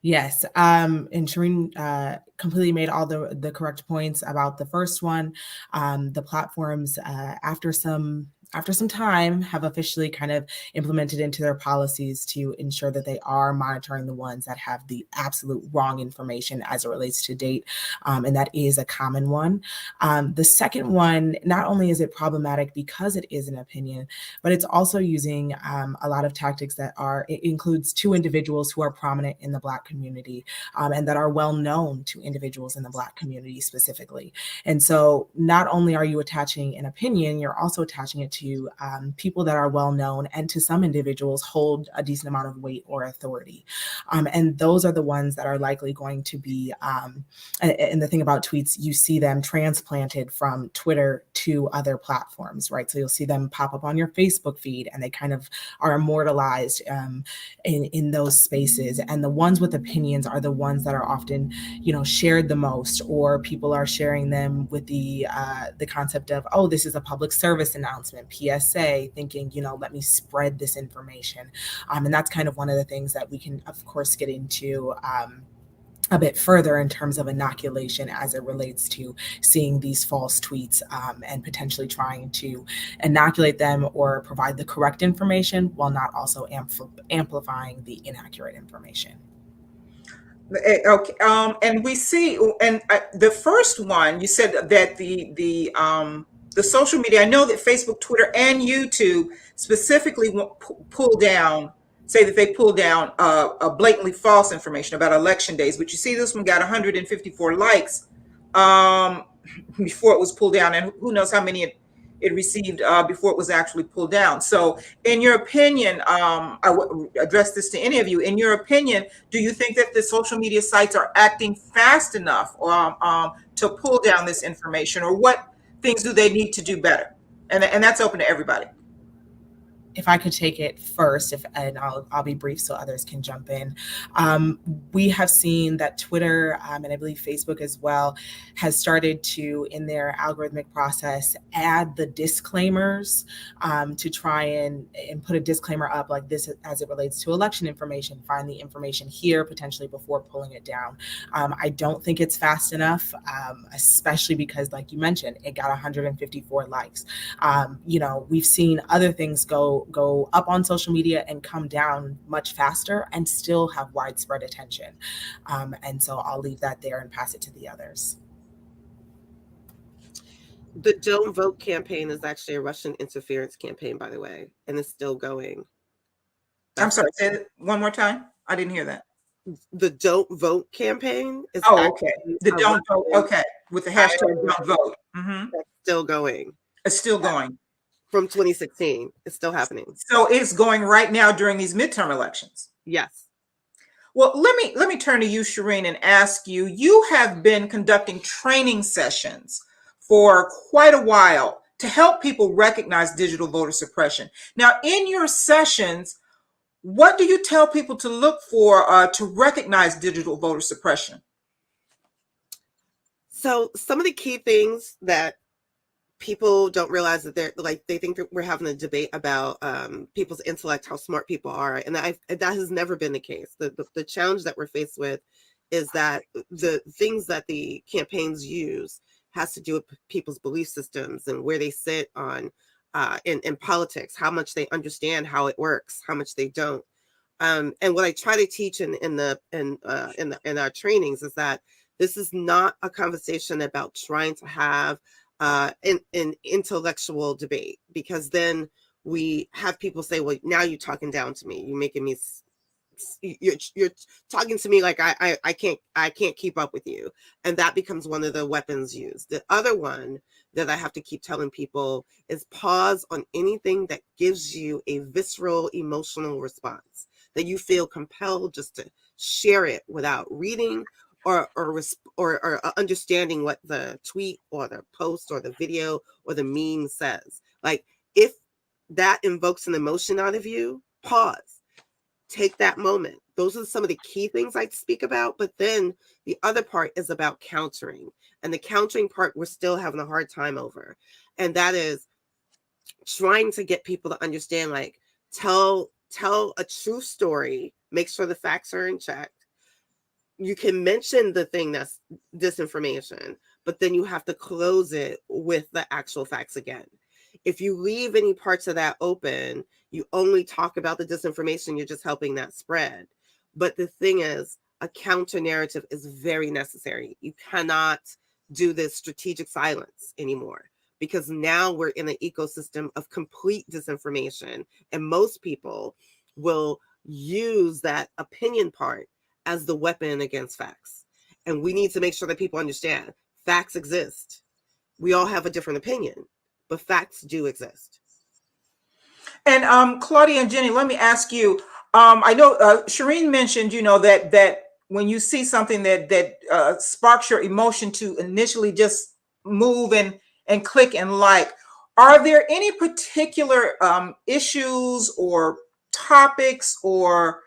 Yes, and Shireen completely made all the correct points about the first one. The platforms, after some time, have officially kind of implemented into their policies to ensure that they are monitoring the ones that have the absolute wrong information as it relates to date, and that is a common one. The second one, not only is it problematic because it is an opinion, but it's also using a lot of tactics that it includes two individuals who are prominent in the Black community, and that are well known to individuals in the Black community specifically. And so not only are you attaching an opinion, you're also attaching it to people that are well known, and to some individuals hold a decent amount of weight or authority. And those are the ones that are likely going to be, and the thing about tweets, you see them transplanted from Twitter to other platforms, right? So you'll see them pop up on your Facebook feed, and they kind of are immortalized in those spaces. And the ones with opinions are the ones that are often, shared the most, or people are sharing them with the concept of, oh, this is a public service announcement, PSA, thinking, let me spread this information. And that's kind of one of the things that we can, of course, get into a bit further in terms of inoculation as it relates to seeing these false tweets and potentially trying to inoculate them or provide the correct information while not also amplifying the inaccurate information. Okay, and we see, and the first one you said that the social media. I know that Facebook, Twitter, and YouTube specifically pull down, say that they pull down a blatantly false information about election days. But you see, this one got 154 likes before it was pulled down, and who knows how many it received before it was actually pulled down. So in your opinion, I would address this to any of you, in your opinion, do you think that the social media sites are acting fast enough to pull down this information, or what things do they need to do better? And that's open to everybody. If I could take it first, and I'll be brief so others can jump in. We have seen that Twitter, and I believe Facebook as well, has started to, in their algorithmic process, add the disclaimers to try and put a disclaimer up like this as it relates to election information. Find the information here potentially before pulling it down. I don't think it's fast enough, especially because, like you mentioned, it got 154 likes. We've seen other things go up on social media and come down much faster and still have widespread attention. And so I'll leave that there and pass it to the others. The Don't Vote campaign is actually a Russian interference campaign, by the way, and it's still going. I'm sorry, say it one more time. I didn't hear that. The Don't Vote campaign is okay. The Don't Vote, okay, with the hashtag Don't Vote. That's still going. It's still going. From 2016, it's still happening. So it's going right now during these midterm elections. Yes. Well, let me turn to you, Shireen, and ask you. You have been conducting training sessions for quite a while to help people recognize digital voter suppression. Now, in your sessions, what do you tell people to look for to recognize digital voter suppression? So some of the key things that people don't realize that they think that we're having a debate about people's intellect, how smart people are. And that has never been the case. The challenge that we're faced with is that the things that the campaigns use has to do with people's belief systems and where they sit on in politics, how much they understand how it works, how much they don't. And what I try to teach in our trainings is that this is not a conversation about trying to have an intellectual debate, because then we have people say, well, now you're talking down to me, you're making me, you're talking to me like I can't keep up with you, and that becomes one of the weapons used. The other one that I have to keep telling people is pause on anything that gives you a visceral emotional response, that you feel compelled just to share it without reading or understanding what the tweet or the post or the video or the meme says. Like, if that invokes an emotion out of you, pause, take that moment. Those are some of the key things I speak about. But then the other part is about countering. And the countering part we're still having a hard time over. And that is trying to get people to understand, like, tell a true story, make sure the facts are in check. You can mention the thing that's disinformation, but then you have to close it with the actual facts again. If you leave any parts of that open, you only talk about the disinformation, you're just helping that spread. But the thing is, a counter narrative is very necessary. You cannot do this strategic silence anymore, because now we're in an ecosystem of complete disinformation, and most people will use that opinion part as the weapon against facts. And we need to make sure that people understand facts exist. We all have a different opinion, but facts do exist. And Claudia and Jenny, let me ask you. I know Shireen mentioned, that when you see something that sparks your emotion to initially just move and click and like, are there any particular issues or topics or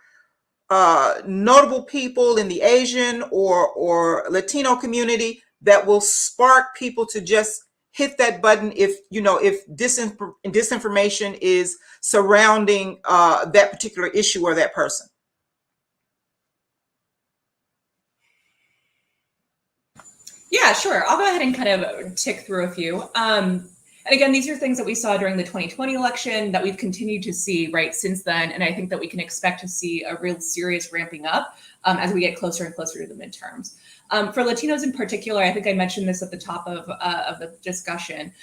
notable people in the Asian or Latino community that will spark people to just hit that button if disinformation is surrounding that particular issue or that person? Yeah, sure. I'll go ahead and kind of tick through a few. And again, these are things that we saw during the 2020 election that we've continued to see right since then. And I think that we can expect to see a real serious ramping up as we get closer and closer to the midterms. For Latinos in particular, I think I mentioned this at the top of the discussion,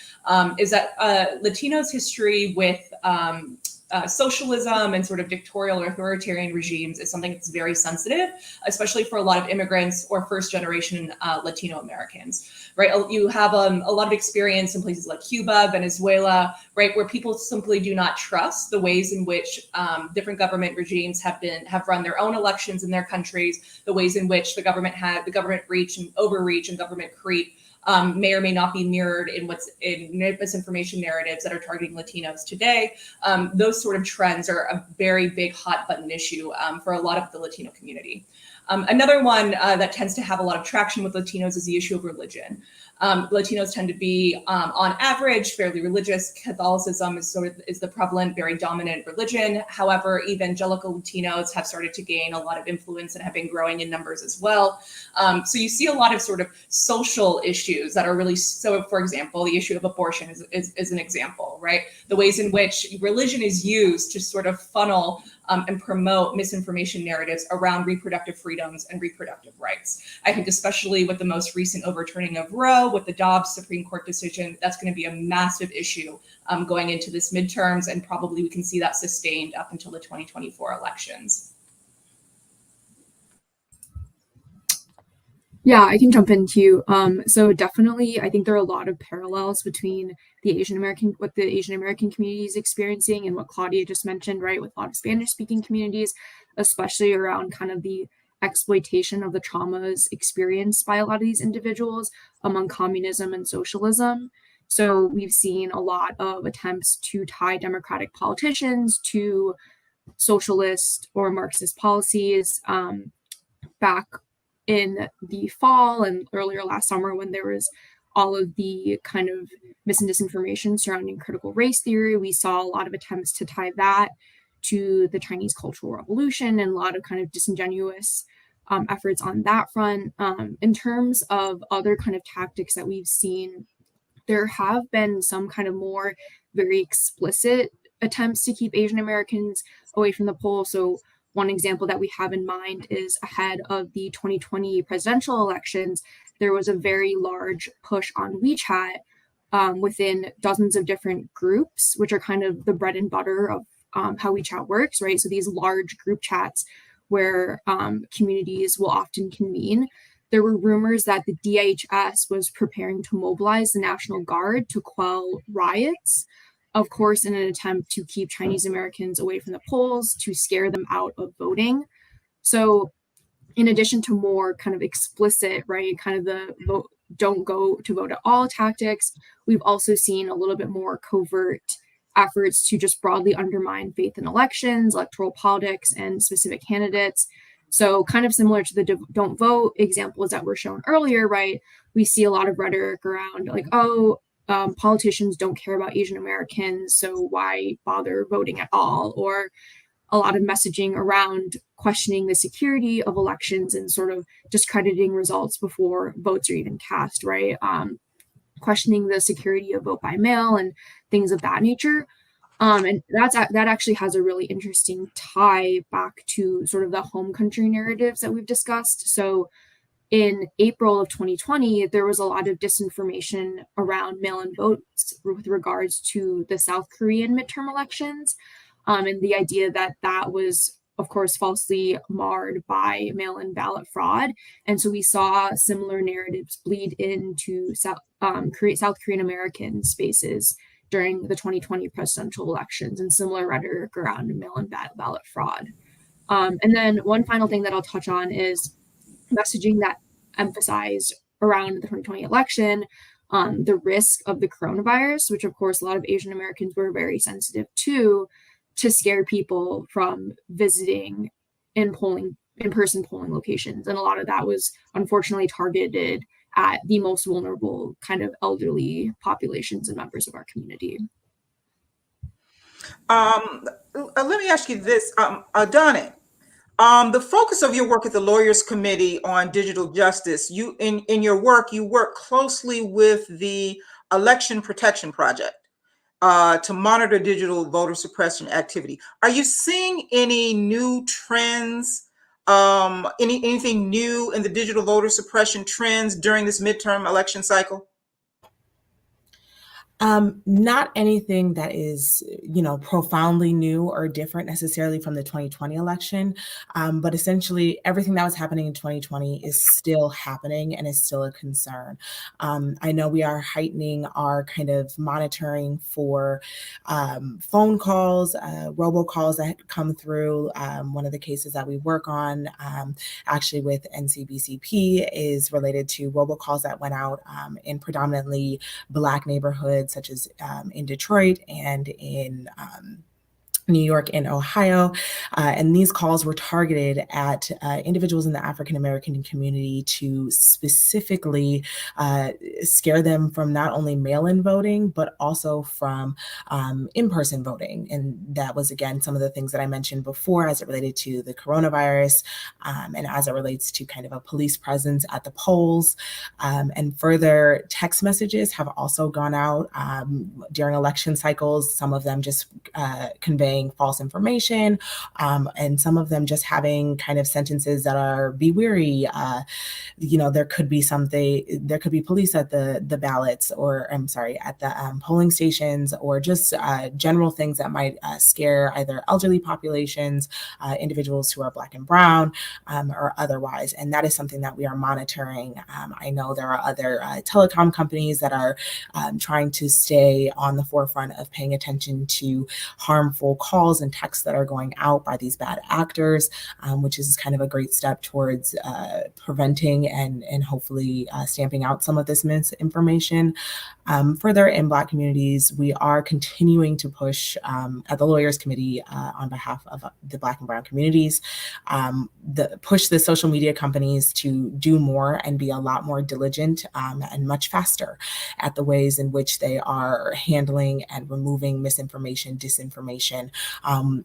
is that Latinos' history with socialism and sort of dictatorial or authoritarian regimes is something that's very sensitive, especially for a lot of immigrants or first generation Latino Americans, right? You have a lot of experience in places like Cuba, Venezuela, right, where people simply do not trust the ways in which different government regimes have run their own elections in their countries, the ways in which the government reach and overreach and government creep may or may not be mirrored in misinformation narratives that are targeting Latinos today. Those sort of trends are a very big hot button issue for a lot of the Latino community. Another one that tends to have a lot of traction with Latinos is the issue of religion. Latinos tend to be, on average, fairly religious. Catholicism is the prevalent, very dominant religion. However, evangelical Latinos have started to gain a lot of influence and have been growing in numbers as well. So you see a lot of sort of social issues that are really, so for example, the issue of abortion is an example, right? The ways in which religion is used to sort of funnel and promote misinformation narratives around reproductive freedoms and reproductive rights. I think especially with the most recent overturning of Roe, with the Dobbs Supreme Court decision, that's going to be a massive issue going into this midterms, and probably we can see that sustained up until the 2024 elections. Yeah, I can jump in too. So definitely, I think there are a lot of parallels between what the Asian American community is experiencing and what Claudia just mentioned, right, with a lot of Spanish speaking communities, especially around kind of the exploitation of the traumas experienced by a lot of these individuals among communism and socialism. So we've seen a lot of attempts to tie democratic politicians to socialist or Marxist policies back in the fall and earlier last summer, when there was all of the kind of mis and disinformation surrounding critical race theory. We saw a lot of attempts to tie that to the Chinese Cultural Revolution and a lot of kind of disingenuous efforts on that front. In terms of other kind of tactics that we've seen, there have been some kind of more very explicit attempts to keep Asian Americans away from the polls. So one example that we have in mind is ahead of the 2020 presidential elections, there was a very large push on WeChat within dozens of different groups, which are kind of the bread and butter of how WeChat works, right? So these large group chats where communities will often convene. There were rumors that the DHS was preparing to mobilize the National Guard to quell riots, of course, in an attempt to keep Chinese Americans away from the polls, to scare them out of voting. So in addition to more kind of explicit, right, kind of the vote, don't go to vote at all tactics, we've also seen a little bit more covert efforts to just broadly undermine faith in elections, electoral politics, and specific candidates. So kind of similar to the don't vote examples that were shown earlier, right? We see a lot of rhetoric around like, politicians don't care about Asian Americans, so why bother voting at all? Or a lot of messaging around questioning the security of elections and sort of discrediting results before votes are even cast, right? Questioning the security of vote by mail and things of that nature. And that actually has a really interesting tie back to sort of the home country narratives that we've discussed. So in April of 2020, there was a lot of disinformation around mail-in votes with regards to the South Korean midterm elections, and the idea that that was, of course, falsely marred by mail-in ballot fraud. And so we saw similar narratives bleed into South Korean American spaces during the 2020 presidential elections and similar rhetoric around mail-in ballot fraud. And then one final thing that I'll touch on is messaging that emphasized around the 2020 election the risk of the coronavirus, which of course a lot of Asian Americans were very sensitive to scare people from visiting in-person polling locations. And a lot of that was unfortunately targeted at the most vulnerable kind of elderly populations and members of our community. Let me ask you this, Donna. The focus of your work at the Lawyers Committee on Digital Justice, in your work, you work closely with the Election Protection Project to monitor digital voter suppression activity. Are you seeing any new trends, anything new in the digital voter suppression trends during this midterm election cycle? Not anything that is, profoundly new or different necessarily from the 2020 election, but essentially everything that was happening in 2020 is still happening and is still a concern. I know we are heightening our kind of monitoring for phone calls, robocalls that come through. One of the cases that we work on actually with NCBCP is related to robocalls that went out in predominantly Black neighborhoods, such as in Detroit and in New York and Ohio. And these calls were targeted at individuals in the African American community to specifically scare them from not only mail-in voting, but also from in-person voting. And that was, again, some of the things that I mentioned before as it related to the coronavirus and as it relates to kind of a police presence at the polls. And further, text messages have also gone out during election cycles, some of them just conveying false information, and some of them just having kind of sentences that are be wary. There could be police at the ballots, or I'm sorry, at the polling stations, or just general things that might scare either elderly populations, individuals who are Black and brown, or otherwise. And that is something that we are monitoring. I know there are other telecom companies that are trying to stay on the forefront of paying attention to harmful calls and texts that are going out by these bad actors, which is kind of a great step towards preventing and hopefully stamping out some of this misinformation. Further, in Black communities, we are continuing to push at the Lawyers Committee on behalf of the Black and brown communities, push the social media companies to do more and be a lot more diligent and much faster at the ways in which they are handling and removing misinformation, disinformation.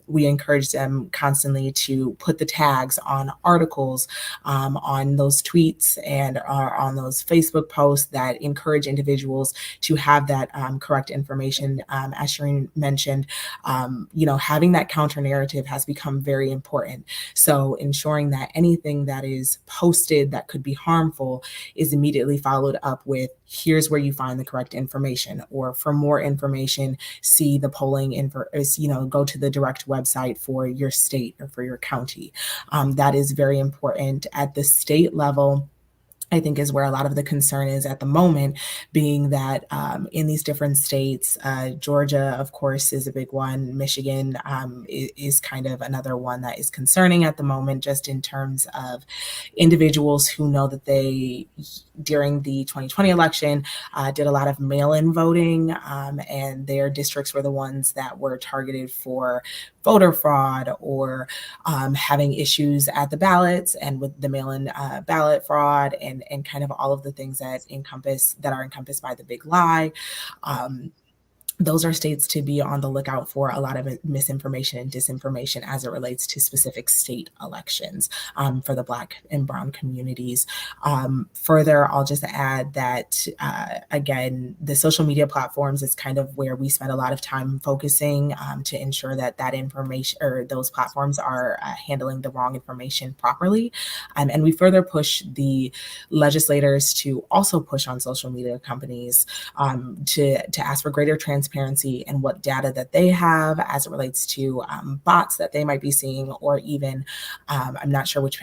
We encourage them constantly to put the tags on articles, on those tweets, and on those Facebook posts that encourage individuals to have that correct information. As Shireen mentioned, having that counter narrative has become very important. So ensuring that anything that is posted that could be harmful is immediately followed up with, here's where you find the correct information, or for more information, see the polling go to the direct website for your state or for your county. That is very important at the state level. I think is where a lot of the concern is at the moment, being that in these different states, Georgia, of course, is a big one. Michigan is kind of another one that is concerning at the moment, just in terms of individuals who know that they, during the 2020 election, did a lot of mail-in voting, and their districts were the ones that were targeted for voter fraud or having issues at the ballots and with the mail-in ballot fraud and kind of all of the things that are encompassed by the big lie. Those are states to be on the lookout for a lot of misinformation and disinformation as it relates to specific state elections for the Black and brown communities. Further, I'll just add that, again, the social media platforms is kind of where we spend a lot of time focusing to ensure that information or those platforms are handling the wrong information properly. And we further push the legislators to also push on social media companies to ask for greater transparency transparency in what data that they have as it relates to bots that they might be seeing, or even, I'm not sure which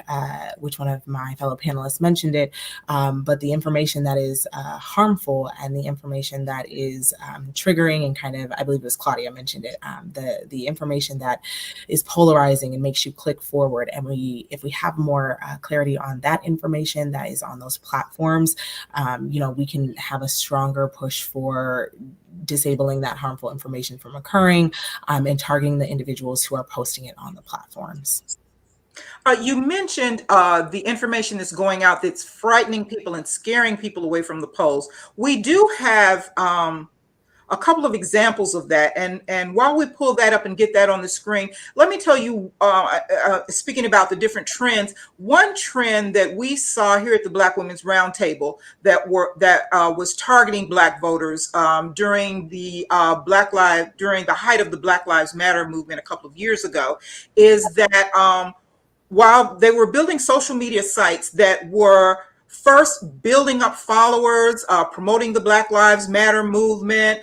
one of my fellow panelists mentioned it, but the information that is harmful and the information that is triggering and kind of, I believe it was Claudia mentioned it, the information that is polarizing and makes you click forward. And if we have more clarity on that information that is on those platforms, we can have a stronger push for disabling that harmful information from occurring, and targeting the individuals who are posting it on the platforms. You mentioned the information that's going out that's frightening people and scaring people away from the polls. We do have a couple of examples of that. And while we pull that up and get that on the screen, let me tell you, speaking about the different trends, one trend that we saw here at the Black Women's Roundtable that was targeting Black voters during the height of the Black Lives Matter movement a couple of years ago is that while they were building social media sites that were first building up followers, promoting the Black Lives Matter movement,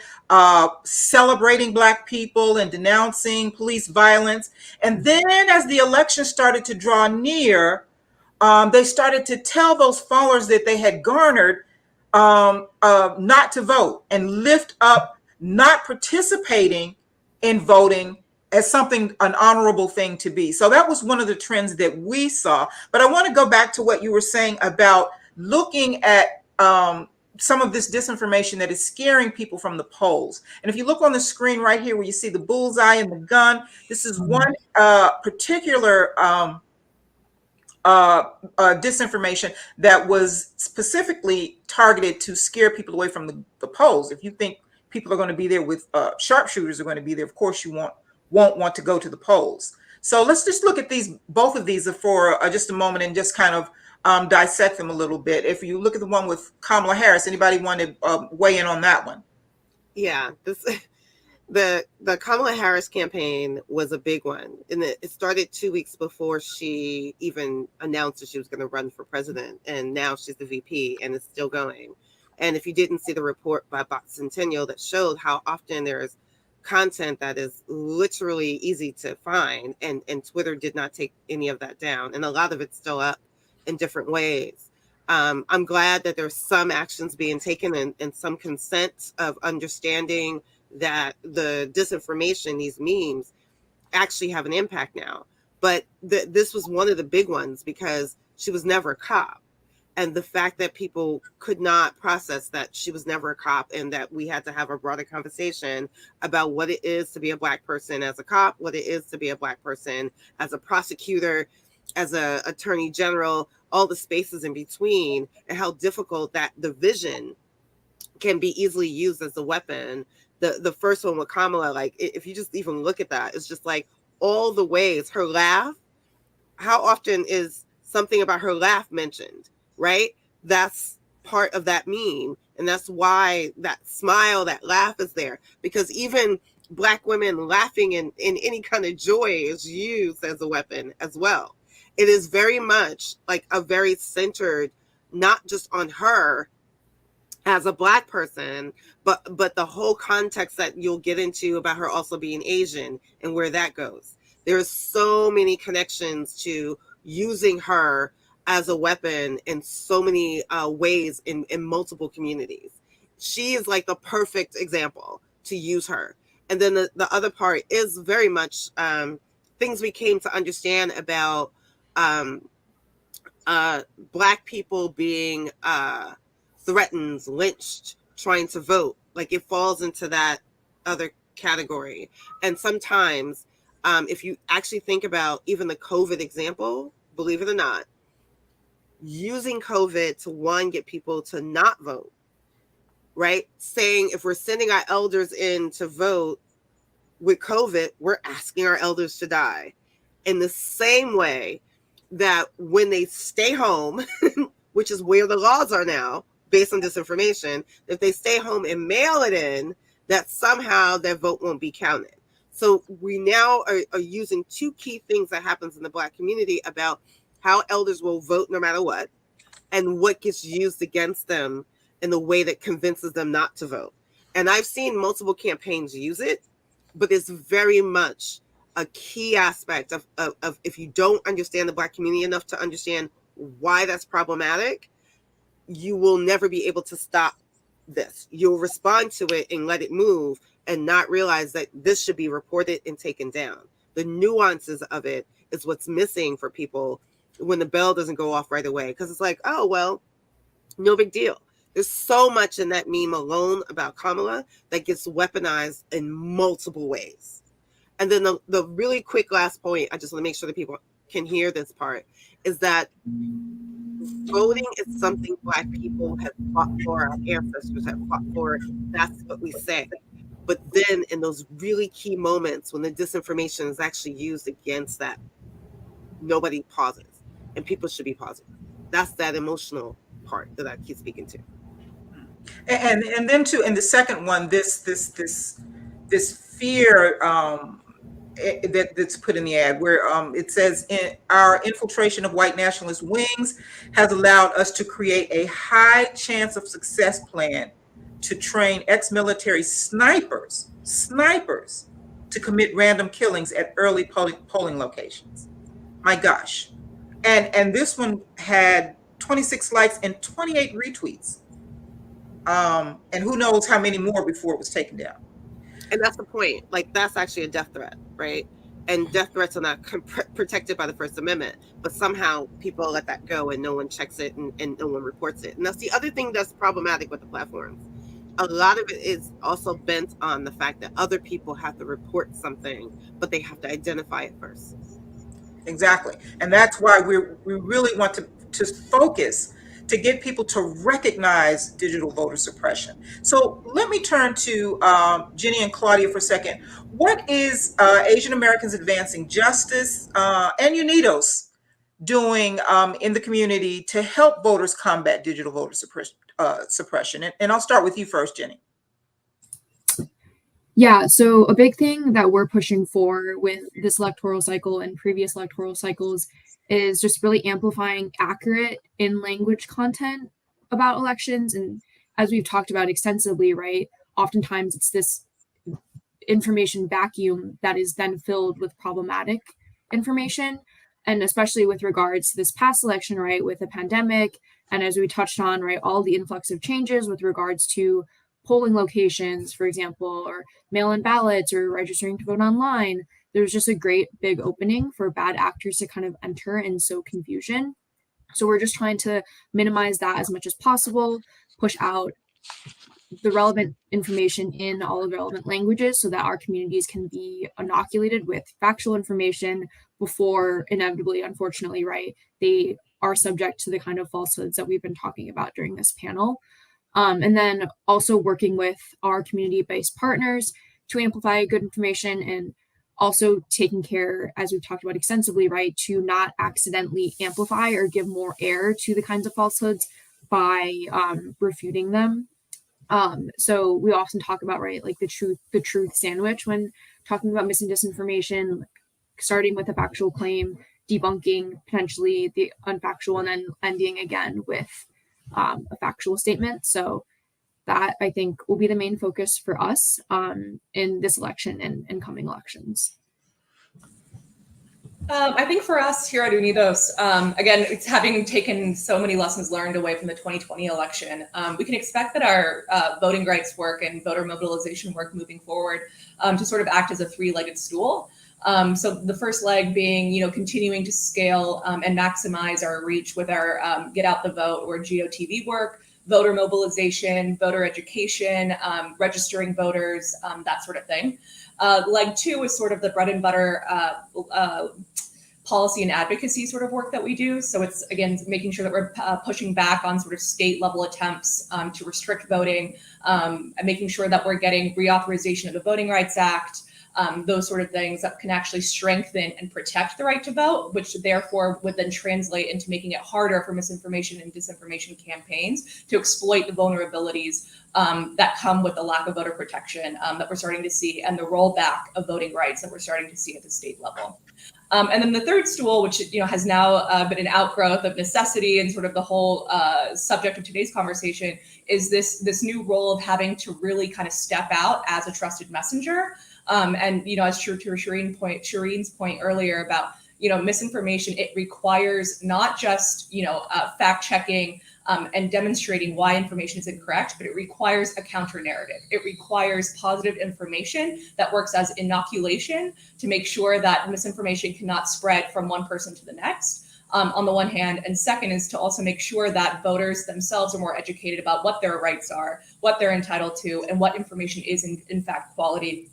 celebrating Black people and denouncing police violence. And then as the election started to draw near, they started to tell those followers that they had garnered not to vote and lift up not participating in voting as an honorable thing to be. So that was one of the trends that we saw. But I want to go back to what you were saying about looking at some of this disinformation that is scaring people from the polls. And if you look on the screen right here where you see the bullseye and the gun, this is one particular disinformation that was specifically targeted to scare people away from the polls. If you think people are going to be there with sharpshooters are going to be there, of course you won't want to go to the polls. So let's just look at both of these for just a moment and just kind of dissect them a little bit. If you look at the one with Kamala Harris, anybody want to weigh in on that one? Yeah, the Kamala Harris campaign was a big one, and it started 2 weeks before she even announced that she was going to run for president, and now she's the VP, and it's still going. And if you didn't see the report by Centennial that showed how often there's content that is literally easy to find, and Twitter did not take any of that down, and a lot of it's still up in different ways. I'm glad that there's some actions being taken and some consent of understanding that the disinformation, these memes, actually have an impact now. But this was one of the big ones because she was never a cop. And the fact that people could not process that she was never a cop and that we had to have a broader conversation about what it is to be a Black person as a cop, what it is to be a Black person as a prosecutor, as a attorney general, all the spaces in between, and how difficult that division can be easily used as a weapon. The first one with Kamala, like if you just even look at that, it's just like all the ways her laugh, how often is something about her laugh mentioned, right? That's part of that meme. And that's why that smile, that laugh is there, because even Black women laughing in any kind of joy is used as a weapon as well. It is very much like a very centered, not just on her as a Black person, but the whole context that you'll get into about her also being Asian and where that goes. There's so many connections to using her as a weapon in so many ways in multiple communities. She is like the perfect example to use her. And then the other part is very much things we came to understand about Black people being threatened, lynched, trying to vote. Like it falls into that other category. And sometimes if you actually think about even the COVID example, believe it or not, using COVID to get people to not vote, right? Saying if we're sending our elders in to vote with COVID, we're asking our elders to die. In the same way that when they stay home, which is where the laws are now, based on disinformation, if they stay home and mail it in, that somehow their vote won't be counted. So we now are using two key things that happens in the Black community about how elders will vote no matter what, and what gets used against them in the way that convinces them not to vote. And I've seen multiple campaigns use it, but it's very much a key aspect of if you don't understand the Black community enough to understand why that's problematic, you will never be able to stop this. You'll respond to it and let it move and not realize that this should be reported and taken down. The nuances of it is what's missing for people when the bell doesn't go off right away. Because it's like, oh, well, no big deal. There's so much in that meme alone about Kamala that gets weaponized in multiple ways. And then the really quick last point, I just want to make sure that people can hear this part, is that voting is something Black people have fought for, our ancestors have fought for. That's what we say. But then in those really key moments when the disinformation is actually used against that, nobody pauses, and people should be pausing. That's that emotional part that I keep speaking to. And then too, in the second one, this fear that's put in the ad, where it says, our infiltration of white nationalist wings has allowed us to create a high chance of success plan to train ex-military snipers to commit random killings at early polling locations. My gosh. And this one had 26 likes and 28 retweets. And who knows how many more before it was taken down. And that's the point. Like, that's actually a death threat, right? And death threats are not protected by the First Amendment, but somehow people let that go and no one checks it and no one reports it. And that's the other thing that's problematic with the platforms. A lot of it is also bent on the fact that other people have to report something, but they have to identify it first. Exactly. And that's why we really want to focus to get people to recognize digital voter suppression. So let me turn to Jenny and Claudia for a second. What is Asian Americans Advancing Justice and UNIDOS doing in the community to help voters combat digital voter suppression? And I'll start with you first, Jenny. Yeah, so a big thing that we're pushing for with this electoral cycle and previous electoral cycles is just really amplifying accurate in-language content about elections. And as we've talked about extensively, right, oftentimes it's this information vacuum that is then filled with problematic information. And especially with regards to this past election, right, with the pandemic, and as we touched on, right, all the influx of changes with regards to polling locations, for example, or mail-in ballots or registering to vote online, there's just a great big opening for bad actors to kind of enter and sow confusion. So we're just trying to minimize that as much as possible, push out the relevant information in all of the relevant languages so that our communities can be inoculated with factual information before inevitably, unfortunately, right, they are subject to the kind of falsehoods that we've been talking about during this panel. And then also working with our community-based partners to amplify good information, and also taking care, as we've talked about extensively, right, to not accidentally amplify or give more air to the kinds of falsehoods by refuting them. So we often talk about, right, like the truth sandwich when talking about mis and disinformation, like starting with a factual claim, debunking potentially the unfactual, and then ending again with a factual statement. So that, I think, will be the main focus for us in this election and coming elections. I think for us here at Unidos, again, it's having taken so many lessons learned away from the 2020 election, we can expect that our voting rights work and voter mobilization work moving forward to sort of act as a three-legged stool. So the first leg being, continuing to scale and maximize our reach with our Get Out the Vote or GOTV work, voter mobilization, voter education, registering voters, that sort of thing. Leg two is sort of the bread and butter policy and advocacy sort of work that we do. So it's, again, making sure that we're pushing back on sort of state level attempts to restrict voting, and making sure that we're getting reauthorization of the Voting Rights Act, those sort of things that can actually strengthen and protect the right to vote, which therefore would then translate into making it harder for misinformation and disinformation campaigns to exploit the vulnerabilities that come with the lack of voter protection that we're starting to see, and the rollback of voting rights that we're starting to see at the state level. And then the third stool, which has now been an outgrowth of necessity and sort of the whole subject of today's conversation, is this new role of having to really kind of step out as a trusted messenger. And as true to Shireen's point earlier about misinformation, it requires not just fact checking and demonstrating why information is incorrect, but it requires a counter narrative. It requires positive information that works as inoculation to make sure that misinformation cannot spread from one person to the next, on the one hand. And second is to also make sure that voters themselves are more educated about what their rights are, what they're entitled to, and what information is in fact quality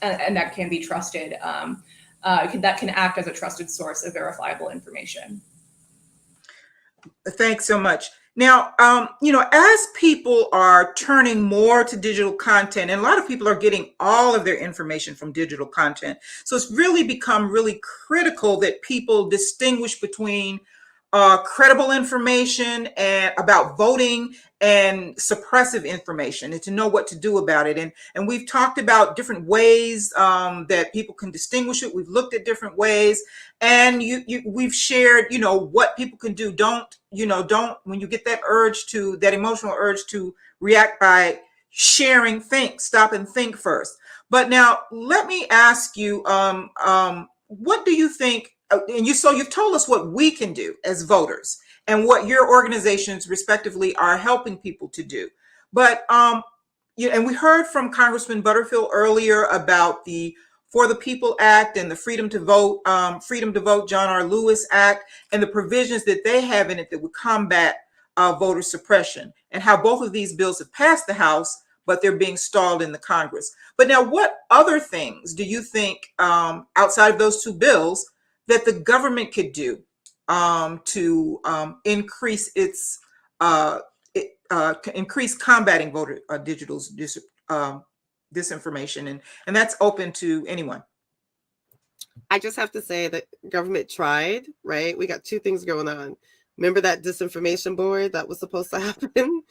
and that can be trusted, that can act as a trusted source of verifiable information. Thanks so much. Now, as people are turning more to digital content, and a lot of people are getting all of their information from digital content, so it's really become really critical that people distinguish between credible information and about voting and suppressive information, and to know what to do about it. And we've talked about different ways that people can distinguish it. We've looked at different ways, and we've shared, what people can do. Don't when you get that emotional urge to react by sharing, stop and think first. But now let me ask you, what do you think? And you've told us what we can do as voters and what your organizations respectively are helping people to do. But and we heard from Congressman Butterfield earlier about the For the People Act and the Freedom to Vote John R. Lewis Act, and the provisions that they have in it that would combat voter suppression, and how both of these bills have passed the House, but they're being stalled in the Congress. But now, what other things do you think, outside of those two bills, that the government could do to increase its increase combating voter digital disinformation? And that's open to anyone. I just have to say that government tried, right? We got two things going on. Remember that disinformation board that was supposed to happen?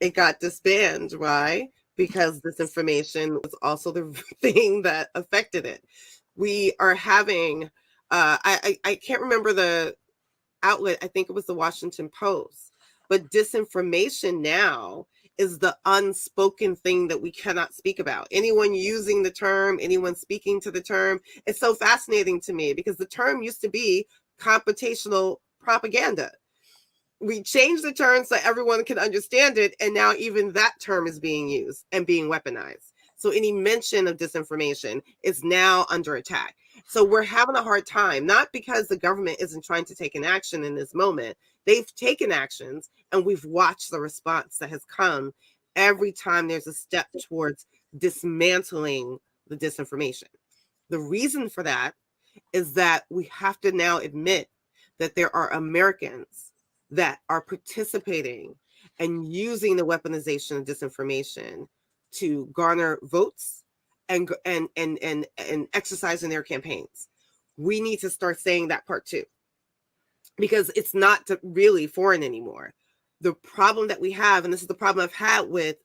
It got disbanded. Why? Because disinformation was also the thing that affected it. We are having, I can't remember the outlet. I think it was the Washington Post. But disinformation now is the unspoken thing that we cannot speak about. Anyone using the term, anyone speaking to the term, it's so fascinating to me, because the term used to be computational propaganda. We changed the term so everyone can understand it, and now even that term is being used and being weaponized. So any mention of disinformation is now under attack. So we're having a hard time, not because the government isn't trying to take an action in this moment. They've taken actions, and we've watched the response that has come every time there's a step towards dismantling the disinformation. The reason for that is that we have to now admit that there are Americans that are participating and using the weaponization of disinformation to garner votes and exercising their campaigns. We need to start saying that part too, because it's not really foreign anymore. The problem that we have, and this is the problem I've had with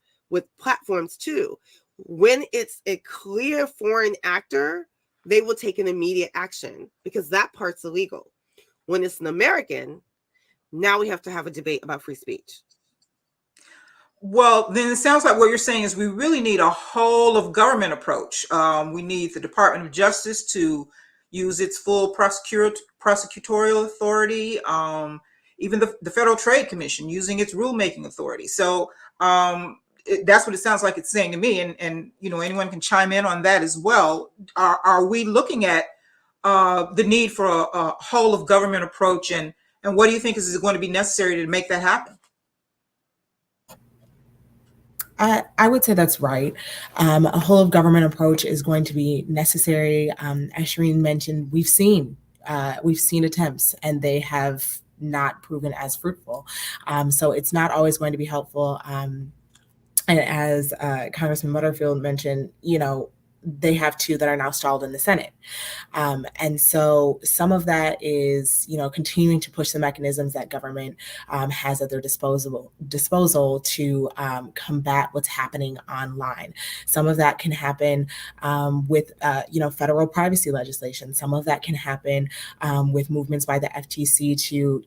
platforms too, when it's a clear foreign actor, they will take an immediate action because that part's illegal. When it's an American, now we have to have a debate about free speech. Well, then it sounds like what you're saying is we really need a whole of government approach. We need the Department of Justice to use its full prosecutorial authority, even the Federal Trade Commission using its rulemaking authority. So that's what it sounds like it's saying to me. And anyone can chime in on that as well. Are we looking at the need for a whole of government approach, and what do you think is going to be necessary to make that happen? I would say that's right. A whole of government approach is going to be necessary. As Shireen mentioned, we've seen attempts, and they have not proven as fruitful. So it's not always going to be helpful. And as Congressman Butterfield mentioned, they have two that are now stalled in the Senate. And so some of that is, continuing to push the mechanisms that government has at their disposal to combat what's happening online. Some of that can happen with, federal privacy legislation. Some of that can happen with movements by the FTC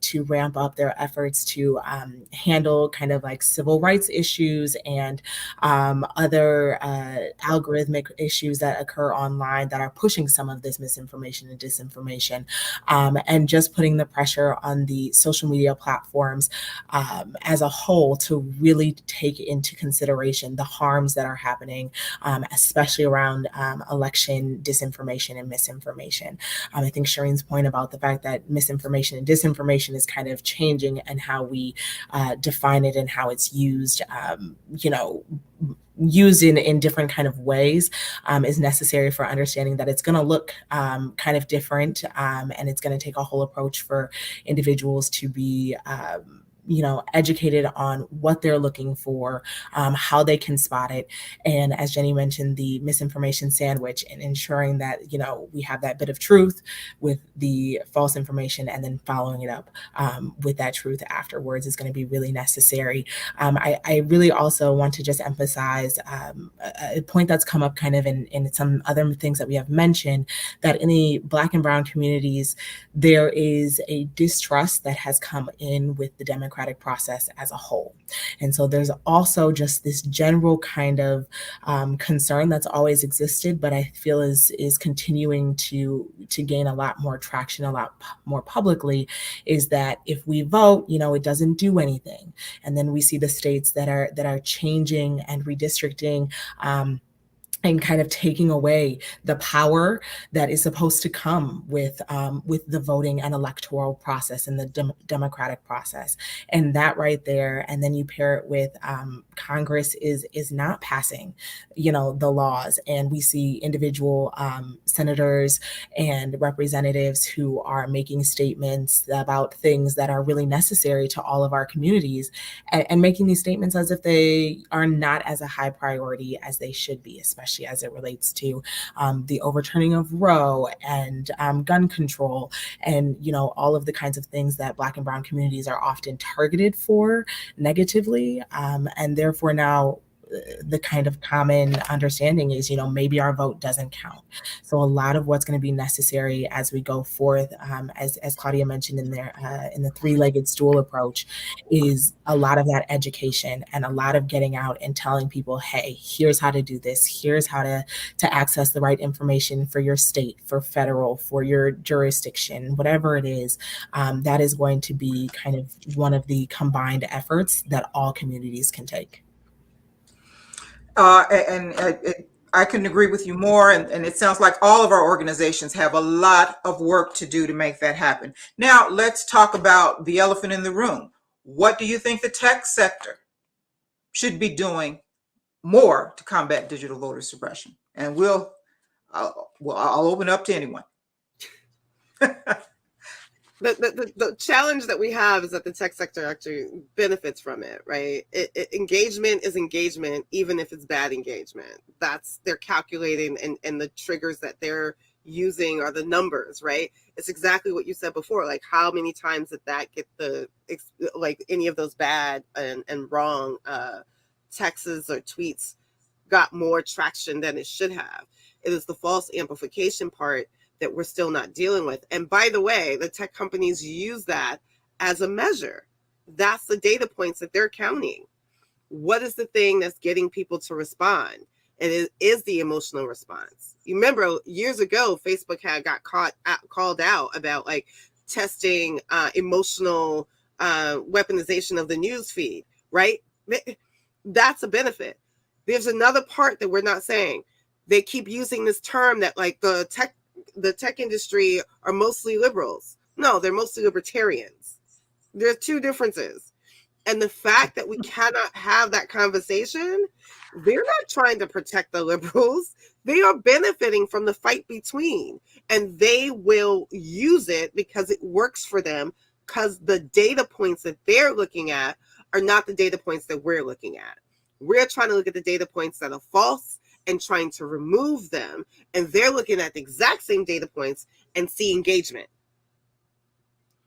to ramp up their efforts to handle kind of like civil rights issues and other algorithmic issues that occur online that are pushing some of this misinformation and disinformation, and just putting the pressure on the social media platforms as a whole to really take into consideration the harms that are happening, especially around election disinformation and misinformation. I think Shireen's point about the fact that misinformation and disinformation is kind of changing and how we define it and how it's used, used in different kind of ways is necessary for understanding that it's going to look kind of different, and it's going to take a whole approach for individuals to be educated on what they're looking for, how they can spot it. And as Jenny mentioned, the misinformation sandwich and ensuring that, we have that bit of truth with the false information and then following it up with that truth afterwards is going to be really necessary. I really also want to just emphasize a point that's come up kind of in some other things that we have mentioned, that in the Black and Brown communities, there is a distrust that has come in with the democratic process as a whole. And so there's also just this general kind of concern that's always existed, but I feel is continuing to gain a lot more traction, a lot more publicly, is that if we vote, it doesn't do anything. And then we see the states that are changing and redistricting, and kind of taking away the power that is supposed to come with the voting and electoral process and the democratic process. And that right there, and then you pair it with Congress is not passing, the laws, and we see individual senators and representatives who are making statements about things that are really necessary to all of our communities, and making these statements as if they are not as a high priority as they should be, especially as it relates to the overturning of Roe and gun control and, all of the kinds of things that Black and Brown communities are often targeted for negatively. And therefore now the kind of common understanding is, maybe our vote doesn't count. So a lot of what's going to be necessary as we go forth, as Claudia mentioned in the three-legged stool approach, is a lot of that education and a lot of getting out and telling people, hey, here's how to do this. Here's how to access the right information for your state, for federal, for your jurisdiction, whatever it is. That is going to be kind of one of the combined efforts that all communities can take. I couldn't agree with you more. And it sounds like all of our organizations have a lot of work to do to make that happen. Now, let's talk about the elephant in the room. What do you think the tech sector should be doing more to combat digital voter suppression? And I'll open up to anyone. The challenge that we have is that the tech sector actually benefits from it, right? Engagement is engagement, even if it's bad engagement. They're calculating, and the triggers that they're using are the numbers, right? It's exactly what you said before, like how many times did that get like any of those bad and wrong texts or tweets got more traction than it should have. It is the false amplification part that we're still not dealing with. And by the way, the tech companies use that as a measure. That's the data points that they're counting. What is the thing that's getting people to respond? And it is the emotional response. You remember years ago, Facebook got called out about like testing emotional weaponization of the news feed, right? That's a benefit. There's another part that we're not saying. They keep using this term that like the tech industry are mostly liberals. No, they're mostly libertarians. There are two differences. And the fact that we cannot have that conversation, they're not trying to protect the liberals. They are benefiting from the fight between, and they will use it because it works for them, because the data points that they're looking at are not the data points that we're looking at. We're trying to look at the data points that are false and trying to remove them. And they're looking at the exact same data points and see engagement.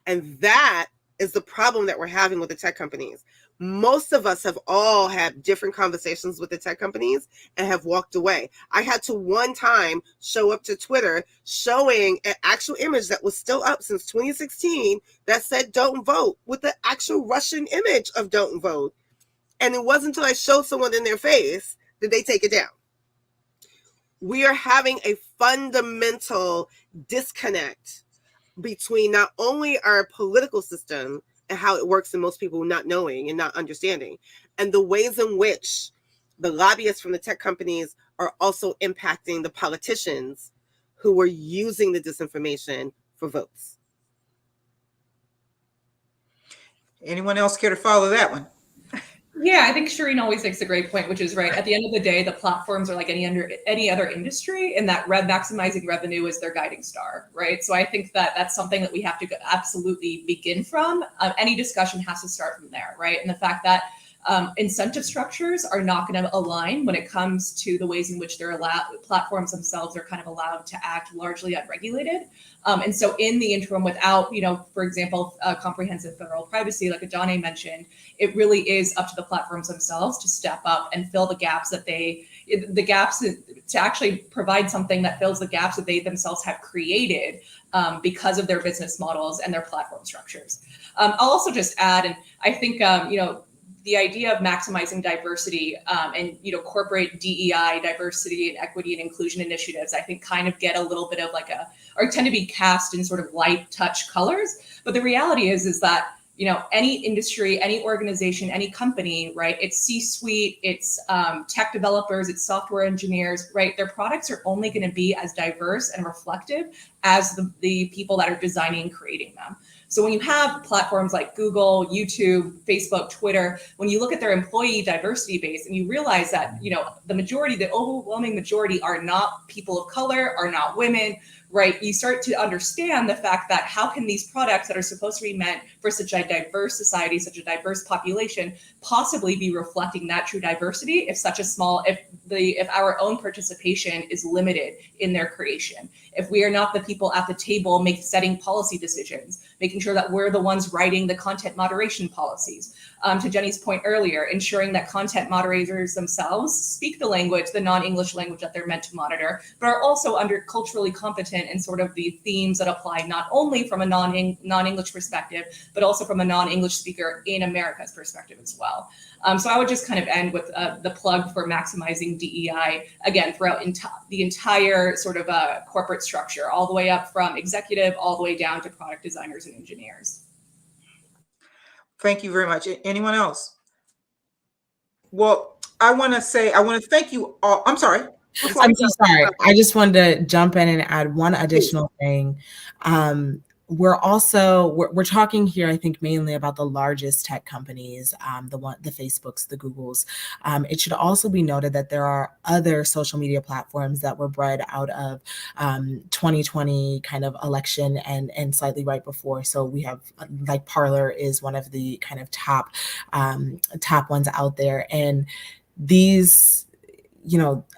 And that is the problem that we're having with the tech companies. Most of us have all had different conversations with the tech companies and have walked away. I had to one time show up to Twitter showing an actual image that was still up since 2016 that said don't vote, with the actual Russian image of don't vote. And it wasn't until I showed someone in their face that they take it down. We are having a fundamental disconnect between not only our political system and how it works, and most people not knowing and not understanding, and the ways in which the lobbyists from the tech companies are also impacting the politicians who are using the disinformation for votes. Anyone else care to follow that one? Yeah, I think Shireen always makes a great point, which is right. At the end of the day, the platforms are like any other industry, and that maximizing revenue is their guiding star, right? So I think that that's something that we have to absolutely begin from. Any discussion has to start from there, right? And the fact that incentive structures are not going to align when it comes to the ways in which they're platforms themselves are kind of allowed to act largely unregulated. And so in the interim, without, for example, comprehensive federal privacy, like Adane mentioned, it really is up to the platforms themselves to step up and fill the gaps to actually provide something that fills the gaps that they themselves have created because of their business models and their platform structures. I'll also just add, and I think, the idea of maximizing diversity and corporate DEI, diversity and equity and inclusion initiatives, I think kind of get a little bit of or tend to be cast in sort of light touch colors. But the reality is that any industry, any organization, any company, right? It's C-suite, it's tech developers, it's software engineers, right? Their products are only going to be as diverse and reflective as the people that are designing and creating them. So when you have platforms like Google, YouTube, Facebook, Twitter, when you look at their employee diversity base and you realize that, the overwhelming majority are not people of color, are not women, right? You start to understand the fact that how can these products that are supposed to be meant for such a diverse society, such a diverse population, possibly be reflecting that true diversity if our own participation is limited in their creation, if we are not the people at the table setting policy decisions, making sure that we're the ones writing the content moderation policies. To Jenny's point earlier, ensuring that content moderators themselves speak the language, the non-English language that they're meant to monitor, but are also culturally competent in sort of the themes that apply not only from a non-English perspective, but also from a non-English speaker in America's perspective as well. So I would just kind of end with the plug for maximizing DEI, again, throughout the entire sort of corporate structure, all the way up from executive, all the way down to product designers and engineers. Thank you very much. Anyone else? Well, I want to thank you all. I'm sorry. I'm so sorry. I just wanted to jump in and add one additional thing. We're talking here, I think, mainly about the largest tech companies, the Facebooks, the Googles. It should also be noted that there are other social media platforms that were bred out of 2020 kind of election and slightly right before. So we have like Parler is one of the kind of top ones out there, and these,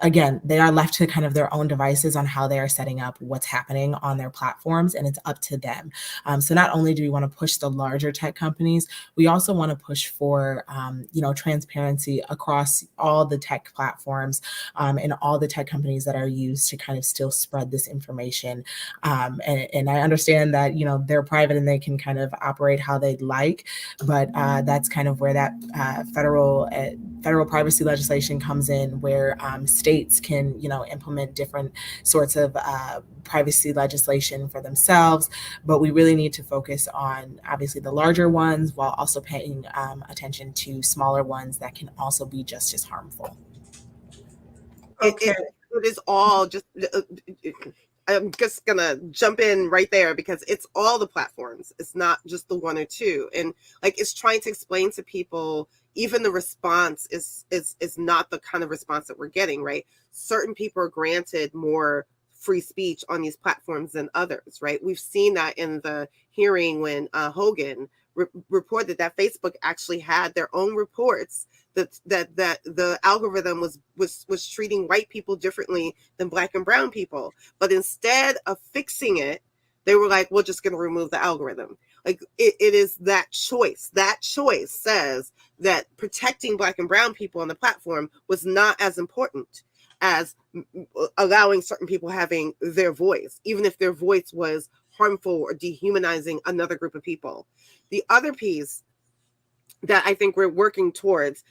again, they are left to kind of their own devices on how they are setting up what's happening on their platforms, and it's up to them. So not only do we want to push the larger tech companies, we also want to push for, transparency across all the tech platforms and all the tech companies that are used to kind of still spread this information. And I understand that, they're private and they can kind of operate how they'd like, but that's kind of where that federal privacy legislation comes in, where states can, implement different sorts of privacy legislation for themselves. But we really need to focus on, obviously, the larger ones while also paying attention to smaller ones that can also be just as harmful. Okay. It is all just... I'm just going to jump in right there, because it's all the platforms. It's not just the one or two. And it's trying to explain to people, even the response is not the kind of response that we're getting, right? Certain people are granted more free speech on these platforms than others, right? We've seen that in the hearing when Hogan reported that Facebook actually had their own reports that the algorithm was treating white people differently than Black and brown people. But instead of fixing it, they were like, we're just going to remove the algorithm. Like it is that choice. That choice says that protecting Black and brown people on the platform was not as important as allowing certain people having their voice, even if their voice was harmful or dehumanizing another group of people. The other piece that I think we're working towards,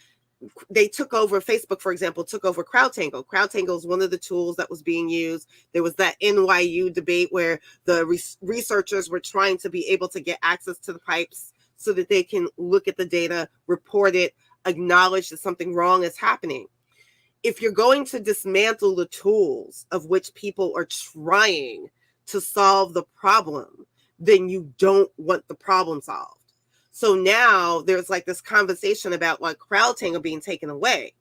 they took over, Facebook, for example, took over CrowdTangle. CrowdTangle is one of the tools that was being used. There was that NYU debate where the researchers were trying to be able to get access to the pipes so that they can look at the data, report it, acknowledge that something wrong is happening. If you're going to dismantle the tools of which people are trying to solve the problem, then you don't want the problem solved. So now there's like this conversation about like CrowdTangle being taken away.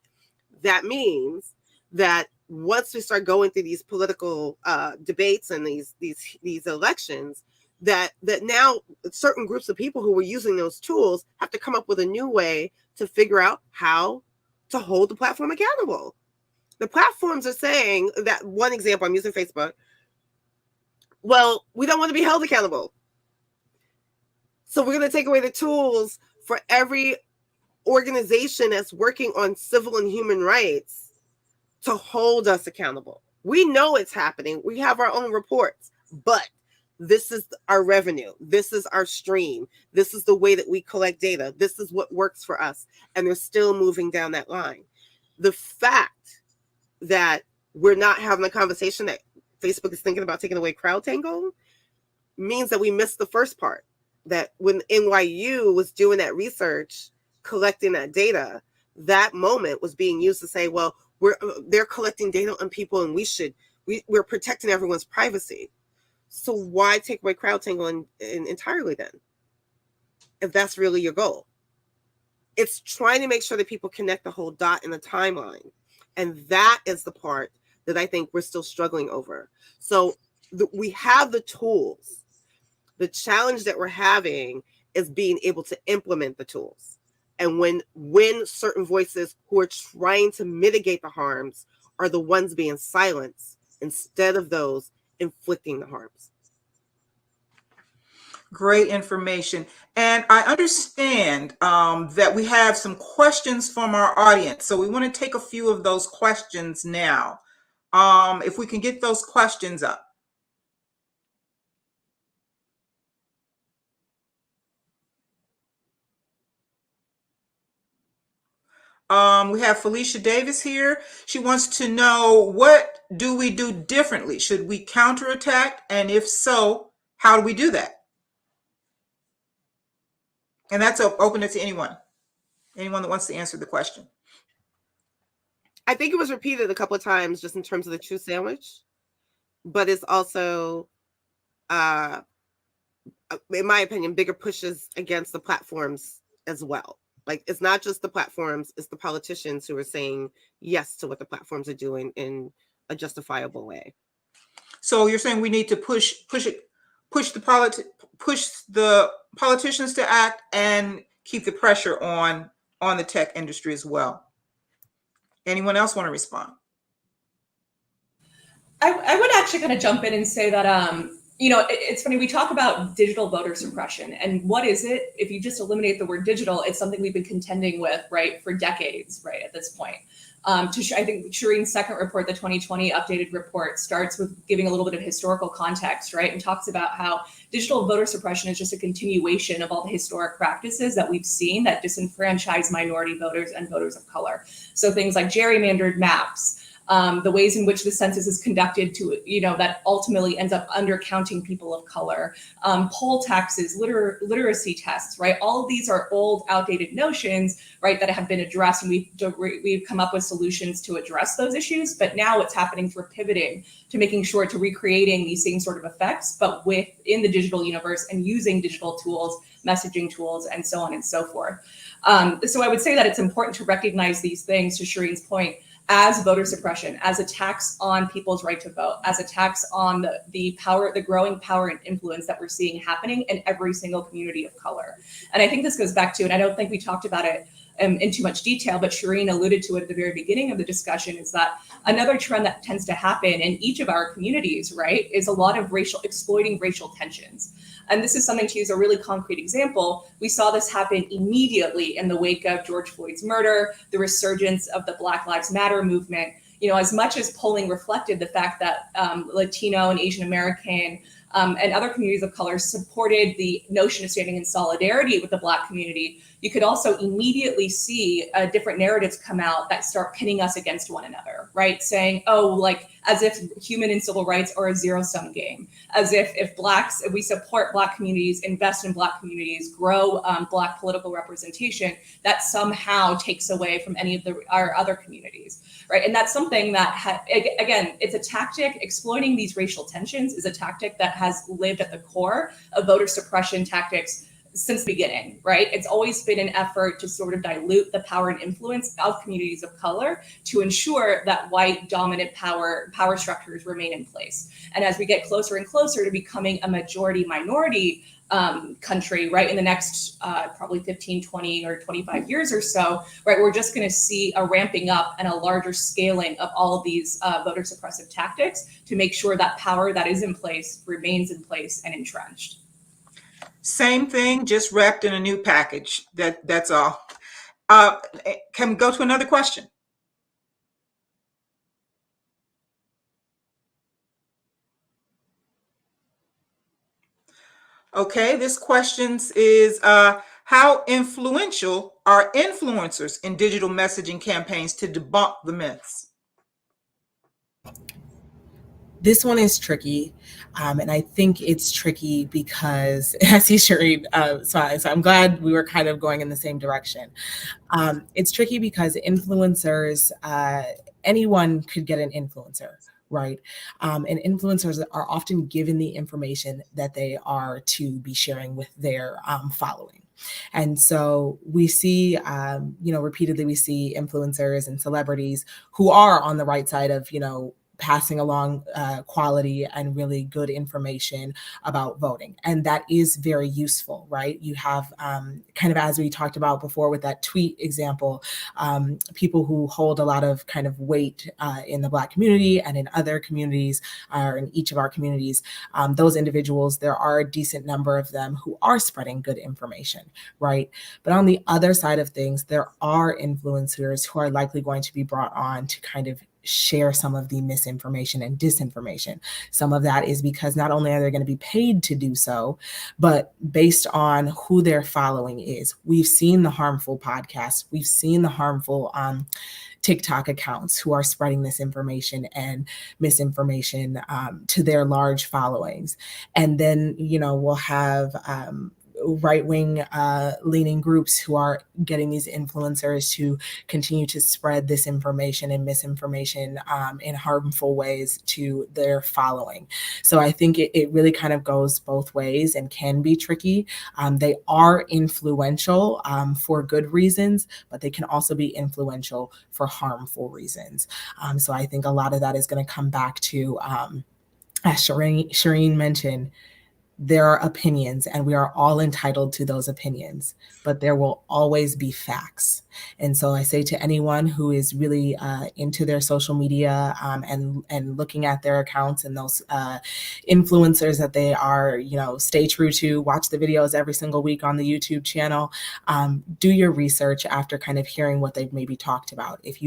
That means that once we start going through these political debates and these elections, that now certain groups of people who were using those tools have to come up with a new way to figure out how to hold the platform accountable. The platforms are saying that, one example, I'm using Facebook. Well, we don't want to be held accountable. So we're going to take away the tools for every organization that's working on civil and human rights to hold us accountable. We know it's happening. We have our own reports, but this is our revenue. This is our stream. This is the way that we collect data. This is what works for us. And they're still moving down that line. The fact that we're not having a conversation that Facebook is thinking about taking away CrowdTangle means that we missed the first part. That when NYU was doing that research, collecting that data, that moment was being used to say, well, they're collecting data on people and we're protecting everyone's privacy. So why take away CrowdTangle entirely then, if that's really your goal? It's trying to make sure that people connect the whole dot in the timeline. And that is the part that I think we're still struggling over. So we have the tools. The challenge that we're having is being able to implement the tools. And when certain voices who are trying to mitigate the harms are the ones being silenced instead of those inflicting the harms. Great information. And I understand that we have some questions from our audience. So we want to take a few of those questions now. If we can get those questions up. We have Felicia Davis here. She wants to know, what do we do differently? Should we counterattack? And if so, how do we do that? And that's open to anyone that wants to answer the question. I think it was repeated a couple of times just in terms of the truth sandwich, but it's also, in my opinion, bigger pushes against the platforms as well. Like, it's not just the platforms, it's the politicians who are saying yes to what the platforms are doing in a justifiable way. So you're saying we need to push the politicians to act and keep the pressure on the tech industry as well. Anyone else want to respond? I would actually kind of jump in and say that, it's funny, we talk about digital voter suppression, and what is it? If you just eliminate the word digital, it's something we've been contending with, right, for decades, right, at this point. I think Shireen's second report, the 2020 updated report, starts with giving a little bit of historical context, right, and talks about how digital voter suppression is just a continuation of all the historic practices that we've seen that disenfranchise minority voters and voters of color. So things like gerrymandered maps, the ways in which the census is conducted that ultimately ends up undercounting people of color, poll taxes, literacy tests, right? All of these are old, outdated notions, right, that have been addressed, and we've come up with solutions to address those issues. But now what's happening is we're pivoting to making sure to recreating these same sort of effects, but within the digital universe and using digital tools, messaging tools, and so on and so forth. So I would say that it's important to recognize these things, to Shireen's point, as voter suppression, as attacks on people's right to vote, as attacks on the power, the growing power and influence that we're seeing happening in every single community of color. And I think this goes back to, and I don't think we talked about it in too much detail, but Shireen alluded to it at the very beginning of the discussion, is that another trend that tends to happen in each of our communities, right, is a lot of exploiting racial tensions. And this is something, to use a really concrete example, we saw this happen immediately in the wake of George Floyd's murder, the resurgence of the Black Lives Matter movement. You know, as much as polling reflected the fact that Latino and Asian American and other communities of color supported the notion of standing in solidarity with the Black community, you could also immediately see different narratives come out that start pitting us against one another, right? Saying, oh, like, as if human and civil rights are a zero-sum game, as if if we support Black communities, invest in Black communities, grow Black political representation, that somehow takes away from any of our other communities, right? And that's something that, again, it's a tactic. Exploiting these racial tensions is a tactic that has lived at the core of voter suppression tactics since the beginning, right? It's always been an effort to sort of dilute the power and influence of communities of color to ensure that white dominant power structures remain in place. And as we get closer and closer to becoming a majority minority country, right, in the next probably 15, 20 or 25 years or so, right, we're just going to see a ramping up and a larger scaling of all of these voter suppressive tactics to make sure that power that is in place remains in place and entrenched. Same thing, just wrapped in a new package. That's all. Can we go to another question? Okay, this question is, how influential are influencers in digital messaging campaigns to debunk the myths? This one is tricky. And I think it's tricky because I see Shireen smiling, so I'm glad we were kind of going in the same direction. It's tricky because influencers, anyone could get an influencer, right? And influencers are often given the information that they are to be sharing with their following. And so we see, repeatedly we see influencers and celebrities who are on the right side of, passing along quality and really good information about voting. And that is very useful, right? You have kind of, as we talked about before with that tweet example, people who hold a lot of kind of weight in the Black community and in other communities, or in each of our communities. Those individuals, there are a decent number of them who are spreading good information, right? But on the other side of things, there are influencers who are likely going to be brought on to kind of share some of the misinformation and disinformation. Some of that is because not only are they going to be paid to do so, but based on who their following is. We've seen the harmful podcasts, we've seen the harmful TikTok accounts who are spreading this information and misinformation to their large followings. And then, we'll have right-wing leaning groups who are getting these influencers to continue to spread this information and misinformation in harmful ways to their following. So I think it really kind of goes both ways and can be tricky. They are influential for good reasons, but they can also be influential for harmful reasons. So I think a lot of that is going to come back to, as Shireen mentioned, there are opinions and we are all entitled to those opinions, but there will always be facts. And so I say to anyone who is really into their social media and looking at their accounts and those influencers that they are, stay true to, watch the videos every single week on the YouTube channel, do your research after kind of hearing what they've maybe talked about. If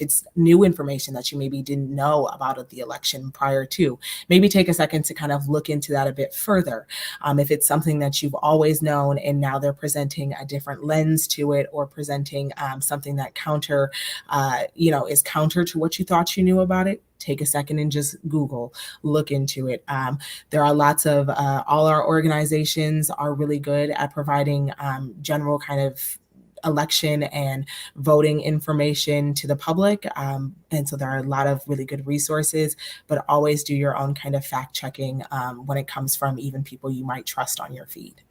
it's new information that you maybe didn't know about the election prior to, maybe take a second to kind of look into that a bit further. If it's something that you've always known and now they're presenting a different lens to it, or presenting something that is counter to what you thought you knew about it, take a second and just Google, look into it. There are lots of, all our organizations are really good at providing general kind of election and voting information to the public. And so there are a lot of really good resources, but always do your own kind of fact checking when it comes from even people you might trust on your feed.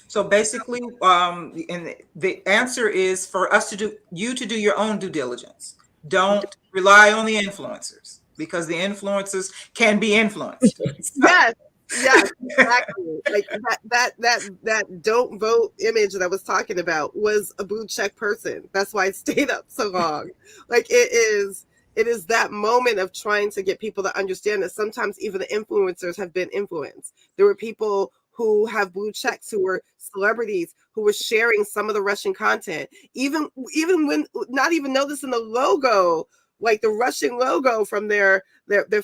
So basically, and the answer is for us to do your own due diligence. Don't rely on the influencers, because the influencers can be influenced. Yes, yes, exactly. Like that don't vote image that I was talking about was a blue check person. That's why it stayed up so long. Like it is that moment of trying to get people to understand that sometimes even the influencers have been influenced. There were people who have blue checks, who were celebrities, who were sharing some of the Russian content, even when not even noticing the logo, like the Russian logo from their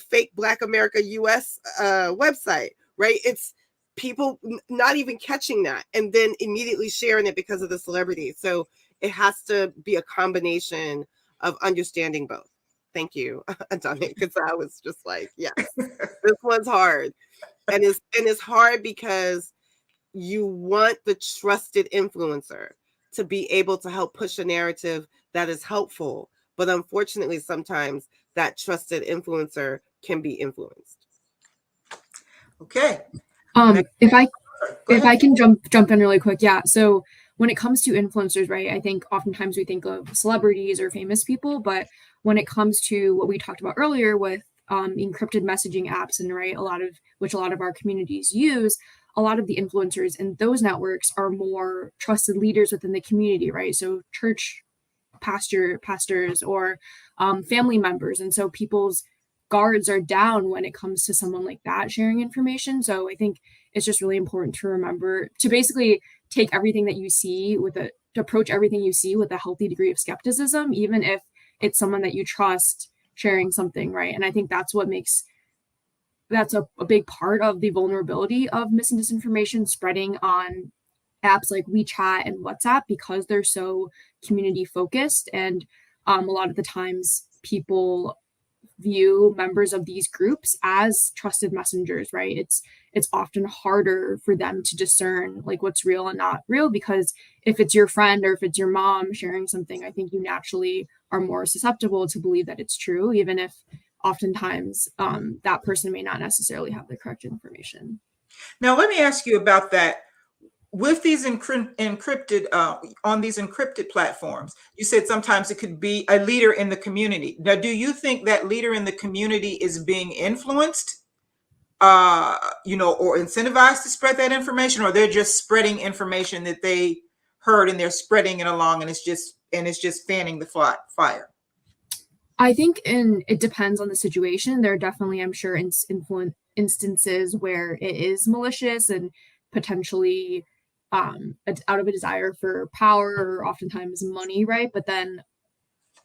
fake Black America US website, right? It's people not even catching that and then immediately sharing it because of the celebrity. So it has to be a combination of understanding both. Thank you, Adani, because I was just like, yes, this one's hard. And it's hard because you want the trusted influencer to be able to help push a narrative that is helpful. But unfortunately, sometimes that trusted influencer can be influenced. Okay. If I Go if ahead. I can jump in really quick, yeah. So when it comes to influencers, right, I think oftentimes we think of celebrities or famous people, but when it comes to what we talked about earlier with encrypted messaging apps, and right, a lot of our communities use, a lot of the influencers in those networks are more trusted leaders within the community, right? So church pastors or family members, and so people's guards are down when it comes to someone like that sharing information. So I think it's just really important to remember to basically take everything that you see to approach everything you see with a healthy degree of skepticism, even if it's someone that you trust sharing something, right? And I think that's a big part of the vulnerability of mis and disinformation spreading on apps like WeChat and WhatsApp, because they're so community focused. And a lot of the times people view members of these groups as trusted messengers, right? It's often harder for them to discern like what's real and not real, because if it's your friend or if it's your mom sharing something, I think you naturally are more susceptible to believe that it's true, even if oftentimes that person may not necessarily have the correct information. Now, let me ask you about that. With these encrypted on these encrypted platforms, you said sometimes it could be a leader in the community. Now, do you think that leader in the community is being influenced, or incentivized to spread that information, or they're just spreading information that they heard and they're spreading it along, and it's just fanning the fire? I think it depends on the situation. There are definitely, I'm sure, instances where it is malicious and potentially out of a desire for power or oftentimes money, right? But then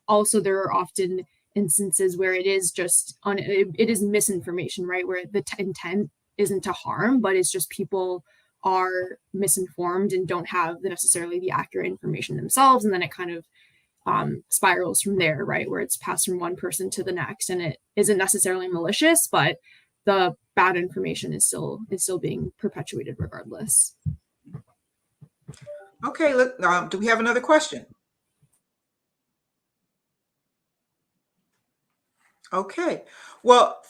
also there are often instances where it is just it is misinformation, right? Where the intent isn't to harm, but it's just people are misinformed and don't have necessarily the accurate information themselves, and then it kind of spirals from there, right? Where it's passed from one person to the next, and it isn't necessarily malicious, but the bad information is still being perpetuated regardless. Okay, look, do we have another question? Okay, well,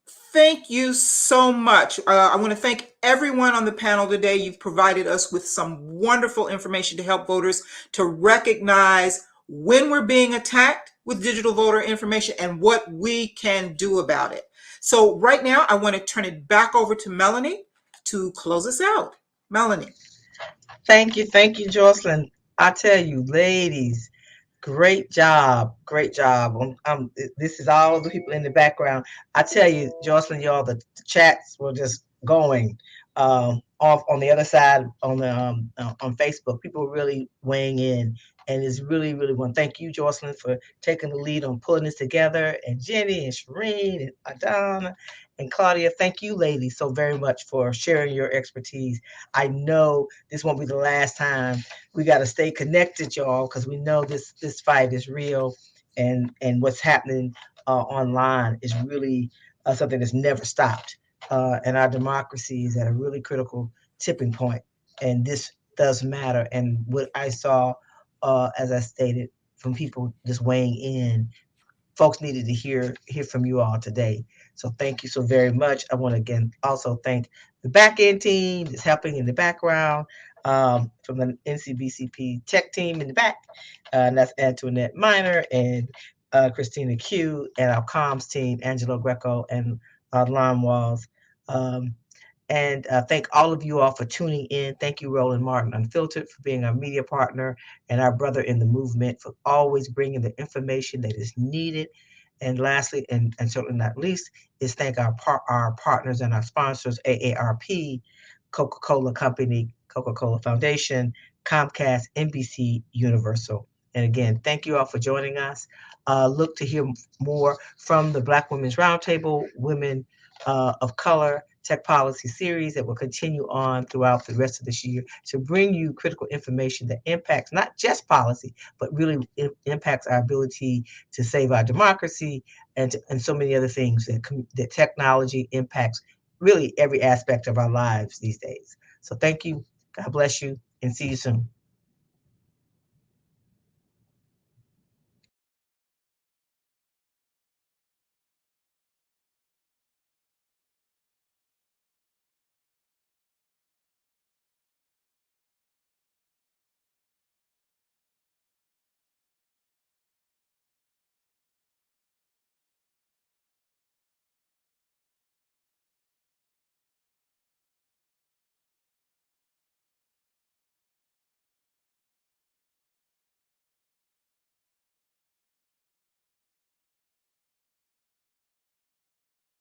thank you so much. I want to thank everyone on the panel today. You've provided us with some wonderful information to help voters to recognize when we're being attacked with digital voter information and what we can do about it. So right now, I want to turn it back over to Melanie to close us out. Melanie. Thank you, Jocelyn. I tell you, ladies, great job. This is all of the people in the background. I tell you, Jocelyn, y'all, the chats were just going off on the other side on Facebook. People were really weighing in, and it's really, really one. Thank you, Jocelyn, for taking the lead on pulling this together, and Jenny and Shireen and Adana and Claudia. Thank you, ladies, so very much for sharing your expertise. I know this won't be the last time. We got to stay connected, y'all, because we know this fight is real, and what's happening online is really something that's never stopped. And our democracy is at a really critical tipping point, and this does matter. And what I saw, as I stated, from people just weighing in, folks needed to hear from you all today. So thank you so very much. I want to again also thank the back end team that's helping in the background. from the NCBCP tech team in the back. And that's Antoinette Miner and Christina Q, and our comms team, Angelo Greco and Lon Walls. And thank all of you all for tuning in. Thank you, Roland Martin Unfiltered, for being our media partner, and our brother in the movement for always bringing the information that is needed. And lastly, and certainly not least, is thank our partners and our sponsors, AARP, Coca-Cola Company, Coca-Cola Foundation, Comcast, NBC Universal. And again, thank you all for joining us. Look to hear more from the Black Women's Roundtable, Women of Color Tech Policy Series that will continue on throughout the rest of this year to bring you critical information that impacts not just policy, but really impacts our ability to save our democracy and so many other things that technology impacts really every aspect of our lives these days. So thank you. God bless you, and see you soon.